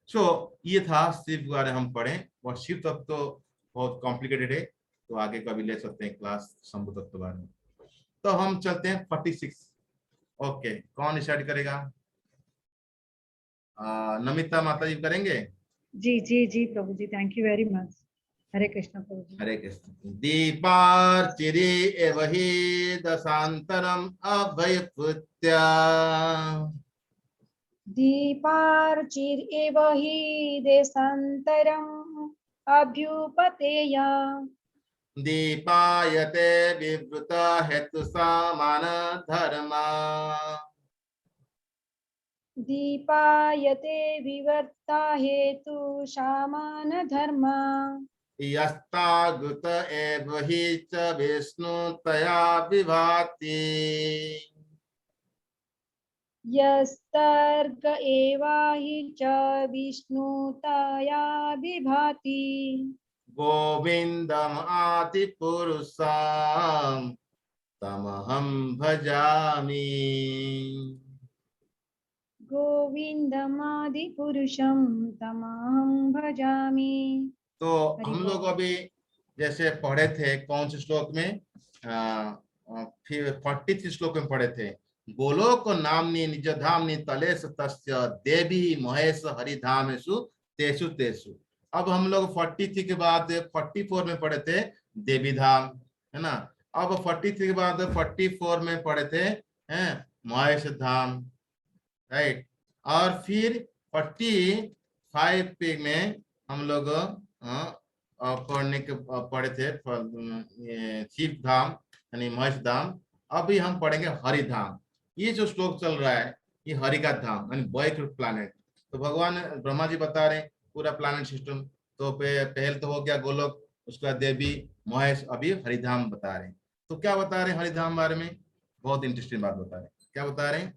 सो ये था शिव के बारे हम पढ़े, और शिव तत्व तो बहुत कॉम्प्लिकेटेड है, तो आगे कभी ले सकते हैं क्लास शंभु तत्व बारे में। तो हम चलते हैं 46। ओके, कौन स्टार्ट करेगा? नमिता माता जी करेंगे? जी जी जी प्रभु जी, थैंक यू वेरी मच। हरे कृष्ण प्रभु जी। हरे कृष्ण। दीपार्चिरे एव हि दशान्तरम् अभयपुत्या, दीपार्चिरेव हि देशान्तरम् अभ्युपतेया, दीपायते विवृता हेतुसमान धर्मा, दीपायते विवर्ता हेतु सामान धर्मा, यस्तागुत एव हि च विष्णु तया विभाति। यस्तर्क एवाहि च विष्णुतया विभाति। गोविंदम आदिपुरुषं तमहं भजामि। गोविंदमादिपुरुषं तमहं भजामि। तो हरि हम लोग बोल। अभी जैसे पढ़े थे कौन से श्लोक में, फिर 43 श्लोक में पढ़े थे, गोलोक नामनी निज धामनी तलेश तस्य देवी महेश हरिधामेषु तेषु तेषु। अब हम लोग 43 के बाद 44 में पढ़े थे देवी धाम, है ना। अब 43 के बाद 44 में पढ़े थे महेश धाम, राइट। और फिर 45 में हम लोग पढ़े थे शिव धाम यानी महेश धाम। अभी हम पढ़ेंगे हरि धाम। ये जो श्लोक चल रहा है ये हरि का धाम यानी वैकुंठ प्लैनेट। तो भगवान ब्रह्मा जी बता रहे हैं पूरा प्लैनेट सिस्टम। तो पहले तो हो गया गोलोक, उसके बाद देवी महेश, अभी हरिधाम बता रहे हैं। तो क्या बता रहे हैं हरिधाम बारे में, बहुत इंटरेस्टिंग बात बता रहे हैं। क्या बता रहे हैं,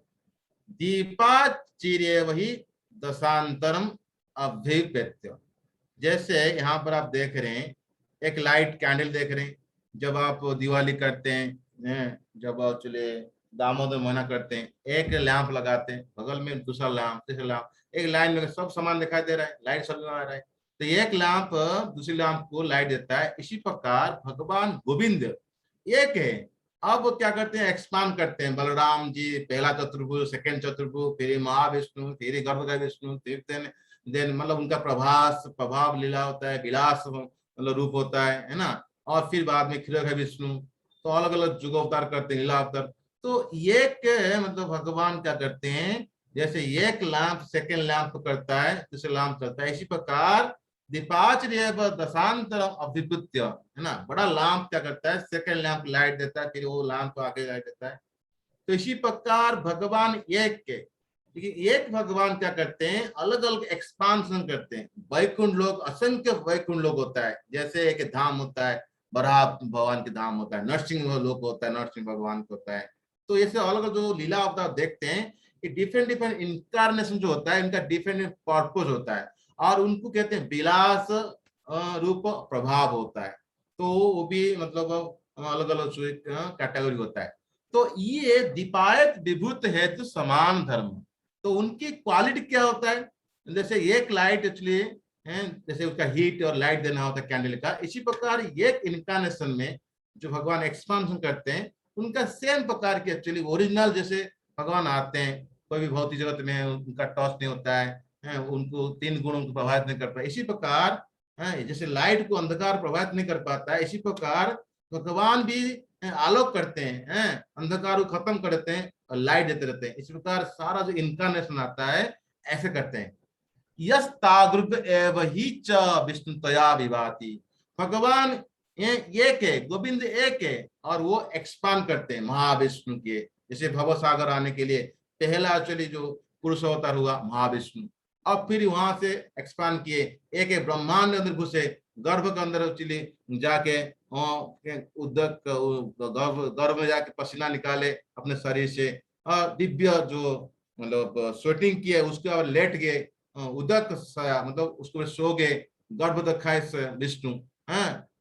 दीपा चिरे वही दशांतरम अभिव्यक्त्य। जैसे यहाँ पर आप देख रहे हैं एक लाइट कैंडल देख रहे हैं, जब आप दिवाली करते हैं, जब आप चले दामोदर महीना करते हैं, एक लैंप लगाते हैं, बगल में दूसरा लैंप, तीसरा लैंप, एक लाइन में सब सामान दिखाई दे रहा है, लाइट सब आ रहा है। तो एक लैंप दूसरी लैंप को लाइट देता है। इसी प्रकार भगवान गोविंद एक है। अब क्या करते हैं, एक्सपांड करते हैं। बलराम जी पहला चतुर्भुज, सेकंड चतुर्भुज, फिर महाविष्णु, फिर गर्भगर्भ विष्णु, फिर देन मतलब उनका प्रभाव लीला होता है, विलास मतलब रूप होता है ना। और फिर बाद में क्षीरघर विष्णु। तो अलग अलग युग अवतार करते हैं, लीला अवतार। तो एक मतलब भगवान क्या करते हैं, जैसे एक लैंप सेकंड लैंप करता है, दूसरे लैंप करता है, इसी प्रकार दीपाचर्य दशांतर अभिपुत्य, है ना। बड़ा लैंप क्या करता है, सेकंड लैंप लाइट देता है, फिर वो लैंप आगे लाइट देता है। तो इसी प्रकार भगवान एक के, देखिए एक भगवान क्या करते हैं, अलग अलग एक्सपांशन करते हैं। वैकुंठ लोक, असंख्य वैकुंठ लोक होता है। जैसे एक धाम होता है, बराह भगवान के धाम होता है, नरसिंह लोक होता है, नरसिंह भगवान को होता है। तो ऐसे अलग अलग जो लीला अवतार देखते हैं, ये डिफरेंट डिफरेंट इंकारनेशन जो होता है, इनका डिफरेंट पर्पज होता है, और उनको कहते हैं विलास रूप प्रभाव होता है। तो वो भी मतलब अलग अलग कैटेगरी होता है। तो ये दीपायत विभूत हेतु समान धर्म। तो उनकी क्वालिटी क्या होता है, जैसे एक लाइट एक्चुअली जैसे उसका हीट और लाइट देना होता है कैंडल का, इसी प्रकार एक इनकारनेशन में जो भगवान एक्सपांशन करते हैं, उनका सेम प्रकार के एक्चुअली ओरिजिनल जैसे भगवान आते हैं, कोई भी भौतिक जगत में उनका टॉस नहीं होता है, उनको तीन गुण उनको प्रभावित नहीं करता। इसी प्रकार जैसे लाइट को अंधकार प्रभावित नहीं कर पाता है, इसी प्रकार भगवान भी आलोक करते हैं, अंधकार को खत्म करते हैं और लाइट देते रहते हैं। इस प्रकार सारा जो इनकारनेशन आता है ऐसे करते हैं। यस ताग्रुप एव ही च विष्णुतया विभाति। भगवान एक है, गोविंद एक है, और वो एक्सपांड करते हैं महाविष्णु के। जैसे भव सागर आने के लिए पहला एक्चुअली जो पुरुष अवतार हुआ महाविष्णु, अब फिर वहां से एक्सपांड किए, एक एक ब्रह्मांड के अंदर घुसे, गर्भ के अंदर एक्चुअली जाके उदक गर्भ में जाके पसीना निकाले अपने शरीर से, और दिव्य जो मतलब स्वेटिंग किए, उसके बाद लेट गए, उदक मतलब उसको सो गए, गर्भ दखाए विष्णु,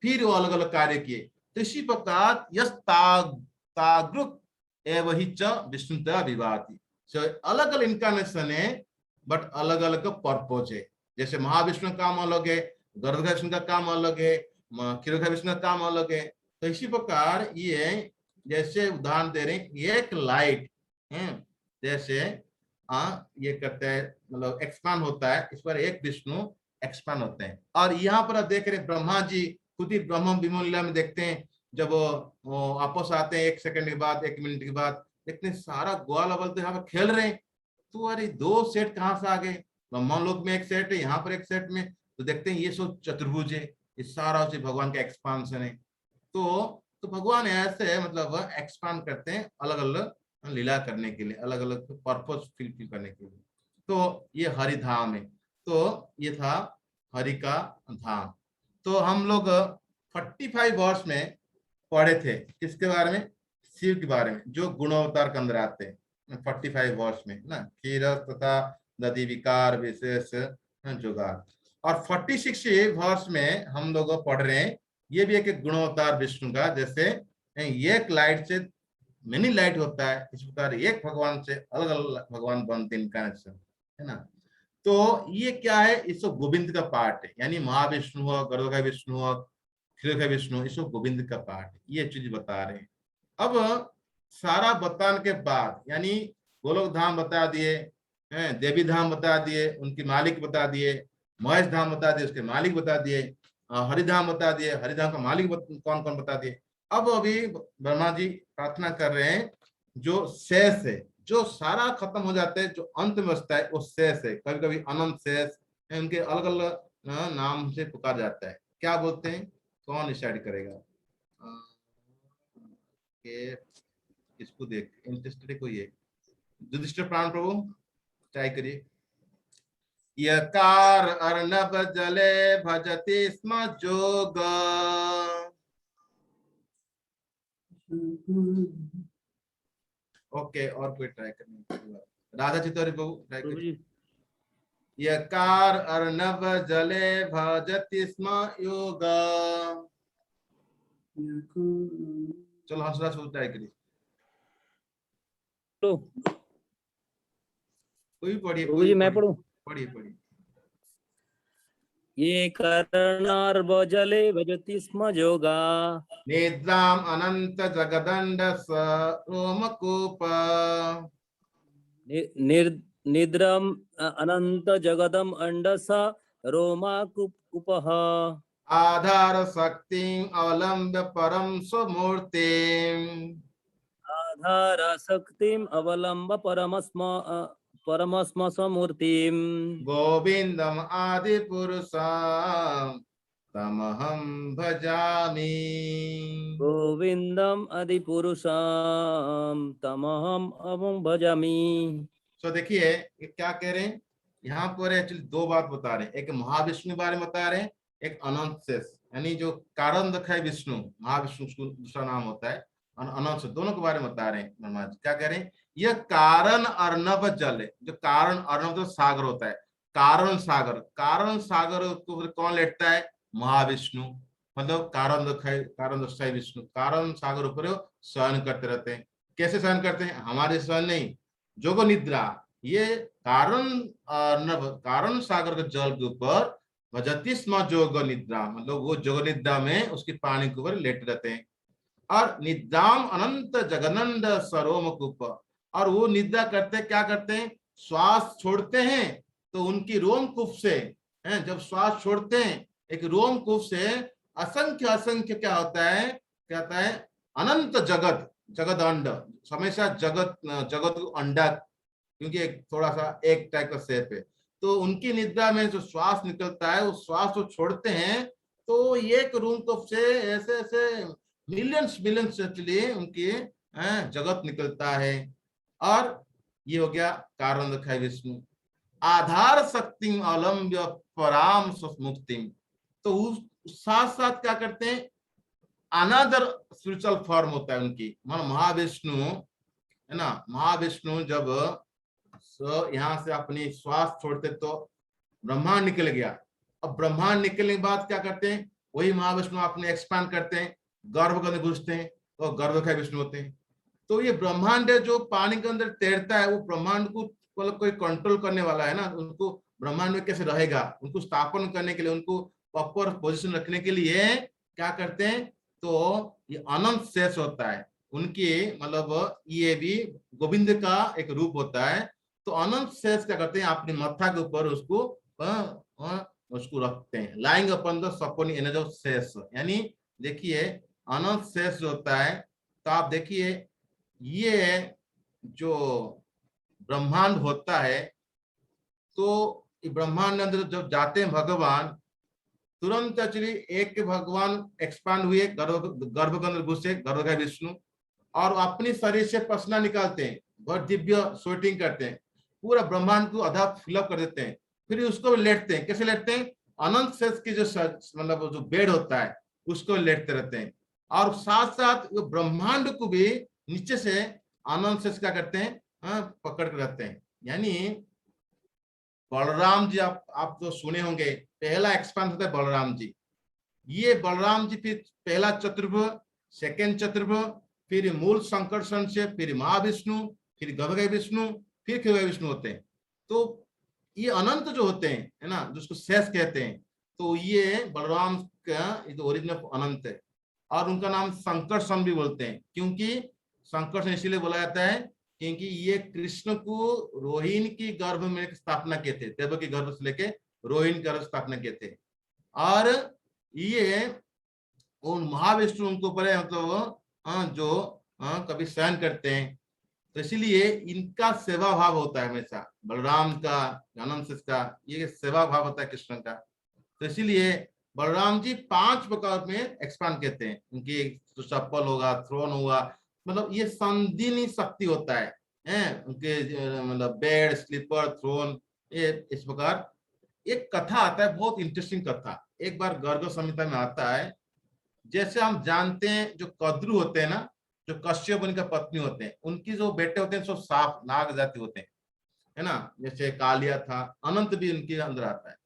फिर वो अलग अलग कार्य किए। तो इसी प्रकार यस ताग्रुक एवं ही च विष्णुतया विभाति। अलग अलग इनकारनेशन है, बट अलग अलग पर्पज है। जैसे महाविष्णु का काम अलग है, गर्भगर्भ विष्णु का काम अलग है, क्षीरघर विष्णु का काम अलग है। तो इसी प्रकार ये जैसे उदाहरण दे रहे हैं, एक लाइट जैसे ये करते हैं मतलब एक्सपांड होता है, इस पर एक विष्णु एक्सपांड होते हैं। और यहाँ पर आप देख रहे हैं ब्रह्मा जी खुद ही ब्रह्म विमोचन लीला में देखते हैं, जब वो आपस आते हैं 1 सेकंड के बाद, 1 मिनट के बाद, देखते हैं सारा ग्वाल अवल तो यहाँ पर खेल रहे हैं। तो अरे 2 सेट कहाँ से आ गए, ब्रह्मा लोक में एक सेट है, यहाँ पर एक सेट में। तो देखते हैं ये सब चतुर्भुज है, ये सारा भगवान का एक्सपांशन है। तो भगवान ऐसे मतलब एक्सपांड करते हैं अलग अलग लीला करने के लिए, अलग अलग पर्पस फिल करने के लिए। तो ये हरि धाम है। तो ये था हरि का धाम। तो हम लोग 45 वर्ष में पढ़े थे किसके बारे में, शिव के बारे में, जो गुणावतार के अंदर आते हैं 45 वर्ष में ना, क्षीर तथा दधि विकार विशेष जुगार। और 46 वर्ष में हम लोग पढ़ रहे हैं, ये भी एक गुणावतार विष्णु का, जैसे एक लाइट से मेनी लाइट होता है, इस प्रकार एक भगवान से अलग अलग भगवान बनते हैं, इनका है ना। तो ये क्या है, इसको गोविंद का पाठ है, यानी महाविष्णु हो, गर्दभा विष्णु हो, क्षीरघा विष्णु, इसको गोविंद का पाठ है, ये चीज बता रहे हैं। अब सारा बताने के बाद, यानी गोलोक धाम बता दिए, देवी धाम बता दिए, उनकी मालिक बता दिए, महेश धाम बता दिए, उसके मालिक बता दिए, हरिधाम बता दिए, हरिधाम का मालिक कौन कौन बता दिए। अब अभी ब्रह्मा जी प्रार्थना कर रहे हैं, जो शेष है, जो सारा खत्म हो जाता है, जो अंत में बचता है वो शेष है, कभी कभी अनंत शेष, उनके अलग अलग नाम से पुकार जाता है। क्या बोलते हैं, कौन डिसाइड करेगा? इसको देख इंटरेस्टेड कोई है? युधिष्ठिर प्राण प्रभु ट्राई करिए। यकार अर्णव जले भजति स्म जोग। ओके, और कोई ट्राई करने? राधा चितौरी प्रभु ट्राई करिए। यकार अर्णव जले भजति स्म योग। चलो हंसराज ट्राई करिए। तो कोई पढ़िए, प्रभु जी मैं पढ़ूं? पढ़िए पढ़िए। ये कर्णार्बजले भजति स्म जोगा, निद्राम अनंत जगदंड रोमकूप। निद्रम अनंत जगदम अंडस रोमाकुपः। आधार शक्ति अवलंब्य परम स्वमूर्ति। आधार शक्तिम अवलंब परमस्म स्वमूर्तिम। गोविंदम आदि पुरुषम तमहम भजामि। गोविंदम आदि पुरुषम तमहम अहं भजामि। तो देखिए ये क्या कह रहे हैं यहाँ पर, एक्चुअली दो बात बता रहे हैं, एक महाविष्णु के बारे में बता रहे हैं, एक अनंत शेष, यानी जो कारण दखाई विष्णु, महाविष्णु दूसरा नाम होता है, और अनंत शेष, दोनों के बारे में बता रहे हैं ब्रह्मा जी। क्या कह रहे हैं, यह कारण अर्णव जल है, जो कारण अर्णव तो सागर होता है, कारण सागर, कारण सागर को कौन लेटता है, महाविष्णु, मतलब कारण दखाई विष्णु, कारण सागर ऊपर शयन करते रहते हैं। कैसे शयन करते हैं, हमारे शयन नहीं, जोग निद्रा, ये कारण अर्णव, कारण सागर के जल के ऊपर भजति स्म जोग निद्रा, मतलब वो जोग निद्रा में उसकी पानी के ऊपर लेट रहते हैं। और निद्राम अनंत जगनंद सरोमकूप, और वो निद्रा करते क्या करते हैं, श्वास छोड़ते हैं तो उनकी रोमकूप से, जब श्वास छोड़ते हैं एक रोमकूप से असंख्य असंख्य क्या होता है, क्या होता है, अनंत जगत, जगत अंड, हमेशा जगत जगत अंडा, क्योंकि एक थोड़ा सा एक टाइप का शेप है, तो उनकी निद्रा में जो श्वास निकलता है, उस श्वास को छोड़ते हैं तो एक रोमकूप से ऐसे ऐसे मिलियंस मिलियंस एक्चुअली उनकी जगत निकलता है। और ये हो गया कारण दखाई विष्णु। आधार शक्ति अवलंब्य पराम मुक्ति, तो साथ साथ क्या करते हैं, अनदर स्पिरिचुअल फॉर्म होता है उनकी, मतलब महाविष्णु है ना, महाविष्णु जब यहाँ से अपनी श्वास छोड़ते तो ब्रह्मांड निकल गया, अब ब्रह्मांड निकलने के बाद क्या करते हैं, वही महाविष्णु अपने एक्सपांड करते हैं, गर्भ के अंदर घुसते हैं तो गर्भखाई विष्णु होते हैं। तो ये ब्रह्मांड जो पानी के अंदर तैरता है, वो ब्रह्मांड को मतलब कोई कंट्रोल करने वाला है ना, उनको ब्रह्मांड में कैसे रहेगा, उनको स्थापन करने के लिए, उनको प्रॉपर पोजीशन रखने के लिए क्या करते हैं, तो ये अनंत शेष होता है उनकी, मतलब ये भी गोविंद का एक रूप होता है। तो अनंत शेष क्या करते हैं, अपने मत्था के ऊपर उसको रखते हैं, लाइंग अपन द सपोनी एनर्जी ऑफ शेष, यानी देखिए अनंत शेष होता है। तो आप देखिए ये जो ब्रह्मांड होता है, तो ब्रह्मांड के अंदर जब जाते हैं भगवान, तुरंत एक्चुअली एक भगवान एक्सपांड हुए, गर्भ के अंदर घुसे, गर्भखाई विष्णु, और अपनी शरीर से पसीना निकालते हैं, बहुत दिव्य स्वेटिंग करते हैं, पूरा ब्रह्मांड को आधा फिलअप कर देते हैं, फिर उसको लेटते हैं। कैसे लेटते हैं, अनंत शेष की जो मतलब जो बेड होता है उसको लेटते रहते हैं, और साथ साथ वो ब्रह्मांड को भी नीचे से अनंत शेष क्या करते हैं, पकड़ के रखते हैं। यानी बलराम जी, आप तो सुने होंगे, पहला एक्सपांड होता है बलराम जी। ये बलराम जी फिर पहला चतुर्भुज, सेकेंड चतुर्भुज, फिर मूल संकर्षण से फिर महाविष्णु, फिर गभगय विष्णु, फिर खिवय विष्णु होते हैं। तो ये अनंत जो होते हैं, है ना, जिसको शेष कहते हैं, तो ये बलराम का ओरिजिनल अनंत है। और उनका नाम संकर्षण भी बोलते हैं, क्योंकि संकर्षण इसीलिए बोला जाता है क्योंकि ये कृष्ण को रोहिणी की गर्भ में स्थापना किए थे, देव के गर्भ से लेके रोहिणी गर्भ स्थापना किए थे। और ये उन महाविष्णु उनको ऊपर है, मतलब जो कभी सहन करते हैं, तो इसीलिए इनका सेवा भाव होता है हमेशा। बलराम का, अनंत शेष का ये सेवा भाव होता है कृष्ण का। तो इसीलिए बलराम जी 5 प्रकार में एक्सपांड कहते हैं। उनकी तो चप्पल होगा, थ्रोन होगा, मतलब ये संदिनी शक्ति होता है, उनके मतलब बेड, स्लीपर, थ्रोन, ये इस प्रकार। एक कथा आता है, बहुत इंटरेस्टिंग कथा, एक बार गर्ग संहिता में आता है। जैसे हम जानते हैं जो कद्रु होते हैं ना, जो कश्यप मुनि का पत्नी होते हैं, उनकी जो बेटे होते हैं सब साफ नाग जाति होते हैं, है ना। जैसे कालिया था, अनंत भी उनके अंदर आता है।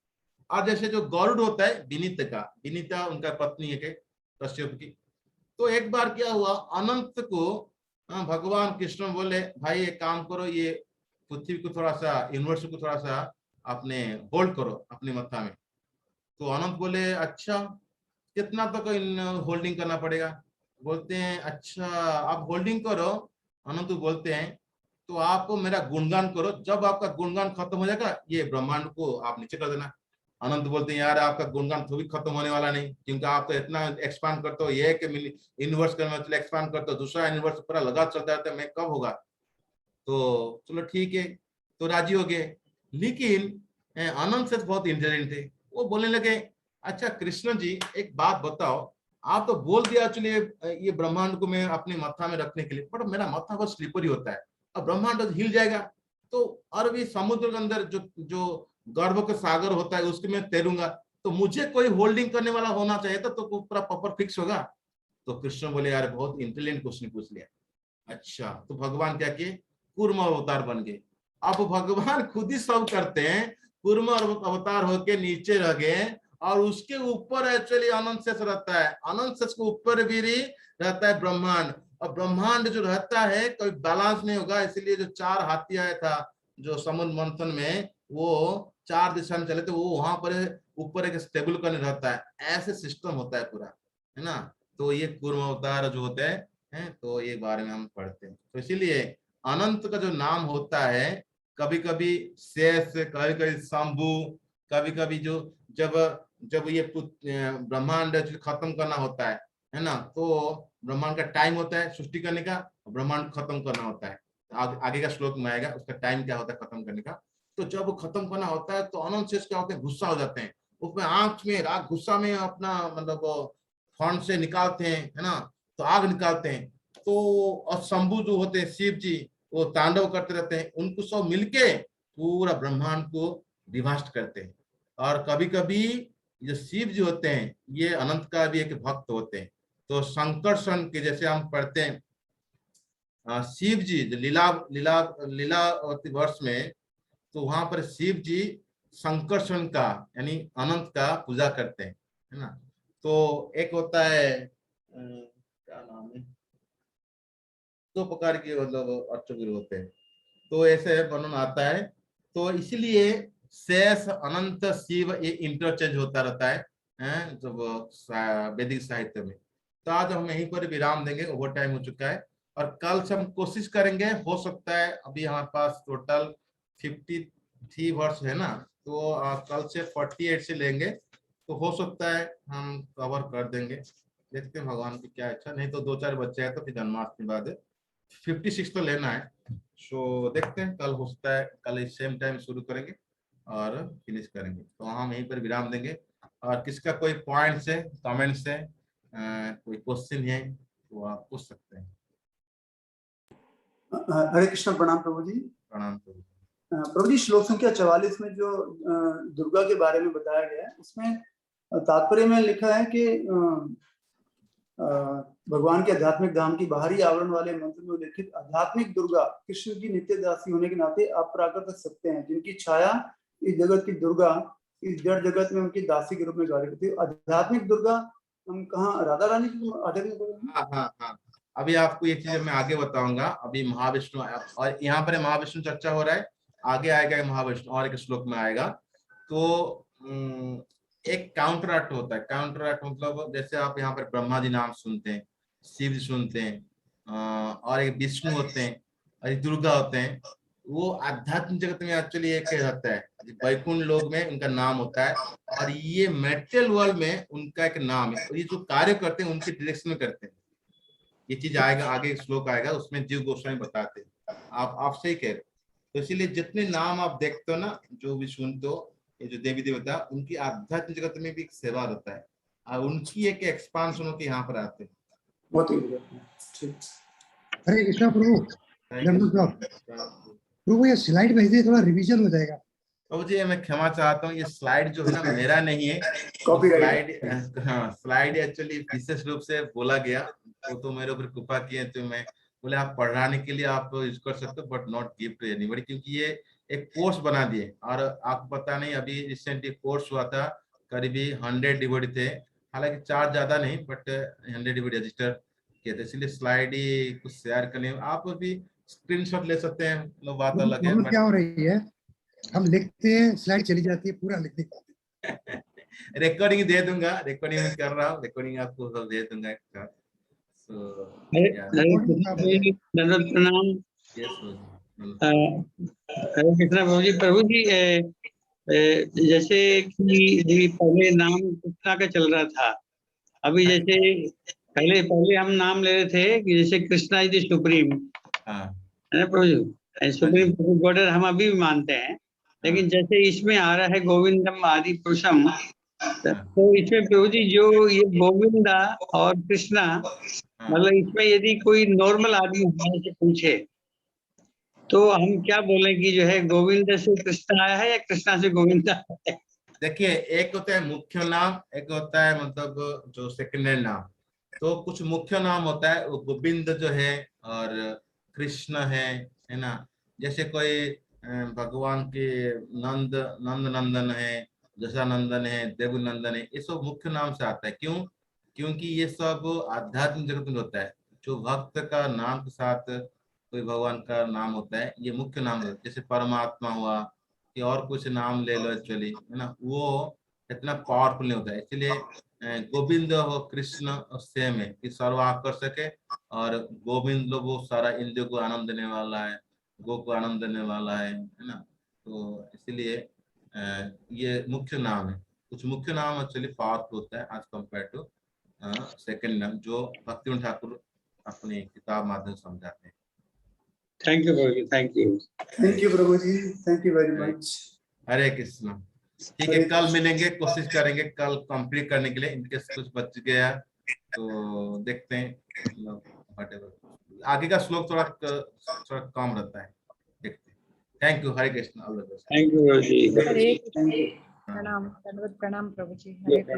और जैसे जो गरुड़ होता है विनीता उनका पत्नी है कश्यप की। तो एक बार क्या हुआ, अनंत को भगवान कृष्ण बोले, भाई एक काम करो, ये पृथ्वी को थोड़ा सा, यूनिवर्स को थोड़ा सा अपने होल्ड करो अपने मत्था में। तो अनंत बोले अच्छा कितना तक होल्डिंग करना पड़ेगा। बोलते हैं अच्छा आप होल्डिंग करो। अनंत बोलते हैं तो आप मेरा गुणगान करो, जब आपका गुणगान खत्म हो जाएगा ये ब्रह्मांड को आप नीचे कर देना। अनंत बोलते हैं यार आपका गुणगान तो भी खत्म होने वाला नहीं, क्योंकि आप तो इतना एक्सपांड करते हो, ये कि यूनिवर्स का मतलब एक्सपांड करते हो, दूसरा यूनिवर्स पूरा लगा चलता रहता है, मैं कब होगा। तो चलो ठीक है, तो राजी हो गए। लेकिन अनंत से बहुत इंटेलिजेंट थे, वो बोलने लगे अच्छा कृष्ण जी एक बात बताओ, आप तो बोल दिया चलिए ये ब्रह्मांड को मैं अपने माथा में रखने के लिए, पर मेरा माथा बहुत स्लिपरी होता है, अब ब्रह्मांड हिल जाएगा तो, और भी समुद्र के अंदर जो जो गर्भ का सागर होता है उसके में तैरूंगा, तो मुझे कोई होल्डिंग करने वाला होना चाहिए था, तो पूरा प्रॉपर फिक्स होगा। तो कृष्ण बोले यार बहुत इंटेलिजेंट क्वेश्चन पूछ लिया। अच्छा तो भगवान क्या किए, कूर्म अवतार बन गए। अब भगवान खुद ही सब करते हैं, कूर्म अवतार होके नीचे रह गए, और उसके ऊपर एक्चुअली अनंत शेष रहता है, अनंत शेष के ऊपर भी रहता है ब्रह्मांड। और ब्रह्मांड जो रहता है कोई बैलेंस नहीं होगा, इसलिए जो 4 हाथी आया था जो समुद्र मंथन में, वो 4 दिशा में चले थे, वो वहां पर ऊपर एक स्टेबल करने रहता है, ऐसे सिस्टम होता है पूरा, है ना। तो ये कूर्म अवतार जो होते हैं, तो ये बारे में हम पढ़ते हैं। तो इसीलिए अनंत का जो नाम होता है, कभी कभी शेष, कभी कभी शंभु, कभी कभी जो जब जब ये ब्रह्मांड खत्म करना होता है ना, तो ब्रह्मांड का टाइम होता है सृष्टि करने का, ब्रह्मांड खत्म करना होता है। आगे का श्लोक में आएगा उसका टाइम क्या होता है खत्म करने का। तो जब खत्म करना होता है तो अनंत शेष क्या होते हैं, गुस्सा हो जाते हैं, उसमें आंख में राग, गुस्सा में अपना मतलब फंड से निकालते हैं, है ना, तो आग निकालते हैं। तो और शंभु जो होते हैं शिव जी, वो तांडव करते रहते हैं, उनको सब मिलके पूरा ब्रह्मांड को विभाजित करते हैं। और कभी कभी जो शिव जी होते हैं ये अनंत का भी एक भक्त होते हैं। तो संकर्षण के जैसे हम पढ़ते हैं शिव जी जो लीलावती वर्ष में, तो वहां पर शिव जी संकर्षण का यानी अनंत का पूजा करते हैं, है ना। तो एक होता है क्या नाम है, 2 प्रकार के मतलब अष्टगिर होते हैं, तो ऐसे वर्णन आता है। तो इसलिए शेष, अनंत, शिव ये इंटरचेंज होता रहता है जब वैदिक साहित्य में। तो आज हम यहीं पर विराम देंगे, ओवर टाइम हो चुका है, और कल से हम कोशिश करेंगे, हो सकता है अभी हमारे पास टोटल 53 वर्ष है ना, तो कल से 48 से लेंगे, तो हो सकता है हम कवर कर देंगे, देखते हैं भगवान की क्या इच्छा। नहीं तो 2-4 बच्चे हैं तो फिर जन्माष्टमी बाद 56 तो लेना है। सो देखते हैं कल हो सकता है, कल इस सेम टाइम शुरू करेंगे और फिनिश करेंगे। तो हम यहीं पर विराम देंगे, और किसका कोई पॉइंट्स है, कमेंट्स है, कोई क्वेश्चन है तो आप पूछ सकते हैं। हरे कृष्ण, प्रणाम प्रभु जी। प्रणाम प्रभु। प्रभु जी श्लोक संख्या 44 में जो दुर्गा के बारे में बताया गया है, उसमें तात्पर्य में लिखा है कि भगवान के आध्यात्मिक धाम की बाहरी आवरण वाले मंत्र में उल्लेखित आध्यात्मिक दुर्गा कृष्ण की नित्य दासी होने के नाते आप प्राकृत सकते हैं, जिनकी छाया इस जगत की दुर्गा इस जड़ जगत में उनकी दासी के रूप में कार्य करती है। आध्यात्मिक दुर्गा हम कहाँ राधा रानी की आध्यात्मिक दुर्गा? हाँ, अभी आपको ये चीजें मैं आगे बताऊंगा। अभी महाविष्णु और यहाँ पर महाविष्णु चर्चा हो रहा है, आगे आएगा महाविष्णु और एक श्लोक में आएगा। तो एक काउंटर एक्ट होता है। काउंटर एक्ट मतलब जैसे आप यहाँ पर ब्रह्मा जी नाम सुनते हैं, शिव जी सुनते हैं, और एक विष्णु होते हैं और एक दुर्गा होते हैं। वो आध्यात्मिक जगत में एक्चुअली एक रहता है, वैकुंठ लोक में उनका नाम होता है, और ये मेटेरियल वर्ल्ड में उनका एक नाम है। और ये जो कार्य करते हैं उनके डायरेक्शन में करते हैं। ये चीज आएगा, आगे श्लोक आएगा, उसमें जीव गोस्वामी बताते हैं। आप सही कह रहे हो। तो इसीलिए जितने नाम आप देखते हो ना, जो भी सुनते हो, ये जो देवी देवता, उनकी आध्यात्मिक जगत में भी एक सेवा होता है, और उनकी एक एक्सपांशन होकर यहाँ पर आते हैं। बहुत ही ठीक। हरे कृष्णा प्रभु। प्रभु ये स्लाइड भेज दिए, थोड़ा रिवीजन हो जाएगा। प्रभु जी मैं क्षमा चाहता हूँ, ये स्लाइड जो है ना मेरा नहीं है, कॉपीराइट। हाँ, स्लाइड एक्चुअली विशेष रूप से बोला गया, तो मेरे ऊपर कृपा किए, तो मैं बोले आप पढ़ाने के लिए आप यूज कर सकते हो, but not give to anybody, क्योंकि ये एक कोर्स बना दिए। और आपको पता नहीं, अभी रिसेंटली कोर्स हुआ था, करीबी 100 डिवोटी थे, हालांकि चार्ज ज्यादा नहीं, बट 100 डिवोटी रजिस्टर किए थे। इसलिए स्लाइड ही कुछ शेयर करने, आप भी स्क्रीनशॉट ले सकते हैं, लोग बात अलग है। क्या हो रही है, हम लिखते हैं, स्लाइड चली जाती है, पूरा लिख देते हैं। रिकॉर्डिंग दे दूंगा, रिकॉर्डिंग में कर रहा हूँ, रिकॉर्डिंग आपको सब दे दूंगा एक साथ। दंडवत प्रणाम। हरे कृष्णा प्रभु जी। प्रभु जी जैसे कि पहले नाम कृष्णा का चल रहा था, अभी जैसे पहले हम नाम ले रहे थे कि जैसे कृष्णा इज द सुप्रीम, है ना प्रभु जी, सुप्रीम गॉड हम अभी भी मानते हैं। लेकिन जैसे इसमें आ रहा है गोविंदम आदि पुरुषम, तो इसमें प्रभु जी जो ये गोविंदा और कृष्णा, मतलब इसमें यदि कोई नॉर्मल आदमी हमारे से पूछे तो हम क्या बोले कि जो है गोविंद से कृष्णा आया है या कृष्णा से गोविंदा है? देखिए, एक होता है मुख्य नाम, एक होता है मतलब जो सेकेंडरी नाम। तो कुछ मुख्य नाम होता है, वो गोविंद जो है और कृष्ण है ना। जैसे कोई भगवान के नंद नंदन है, जशानंदन है, देवनंदन है, ये सब मुख्य नाम से आता है। क्यों? क्योंकि ये सब आध्यात्मिक जगत में होता है। जो भक्त का नाम के साथ कोई भगवान का नाम होता है, ये मुख्य नाम होता है। जैसे परमात्मा हुआ, कि और कुछ नाम ले लो एक्चुअली, है ना, वो इतना पावरफुल नहीं होता है। इसलिए गोविंद हो कृष्ण सेम है, कि सर्व आकर्षक है, और गोविंद लोग वो सारा इंद्रियों को आनंद देने वाला है, गो को आनंद देने वाला है ना। तो इसलिए ये मुख्य नाम है। कुछ मुख्य नाम एक्चुअली पावरफुल होता है एज कम्पेयर टू सेकंड नाम, जो भक्तिवंत ठाकुर अपने किताब माध्यम से समझाते हैं। थैंक यू प्रभु जी, थैंक यू। थैंक यू प्रभु जी, thank you very much. Hare Krishna. ठीक है, कल मिलेंगे, कोशिश करेंगे कल कंप्लीट करने के लिए। इनके कुछ बच गया तो देखते हैं, मतलब आगे का श्लोक थोड़ा कम रहता है, देखते हैं। Thank you, Hare Krishna. Thank you प्रभु जी। हरे कृष्ण। प्रणाम, दंडवत प्रणाम प्रभु जी। हरे कृष्ण।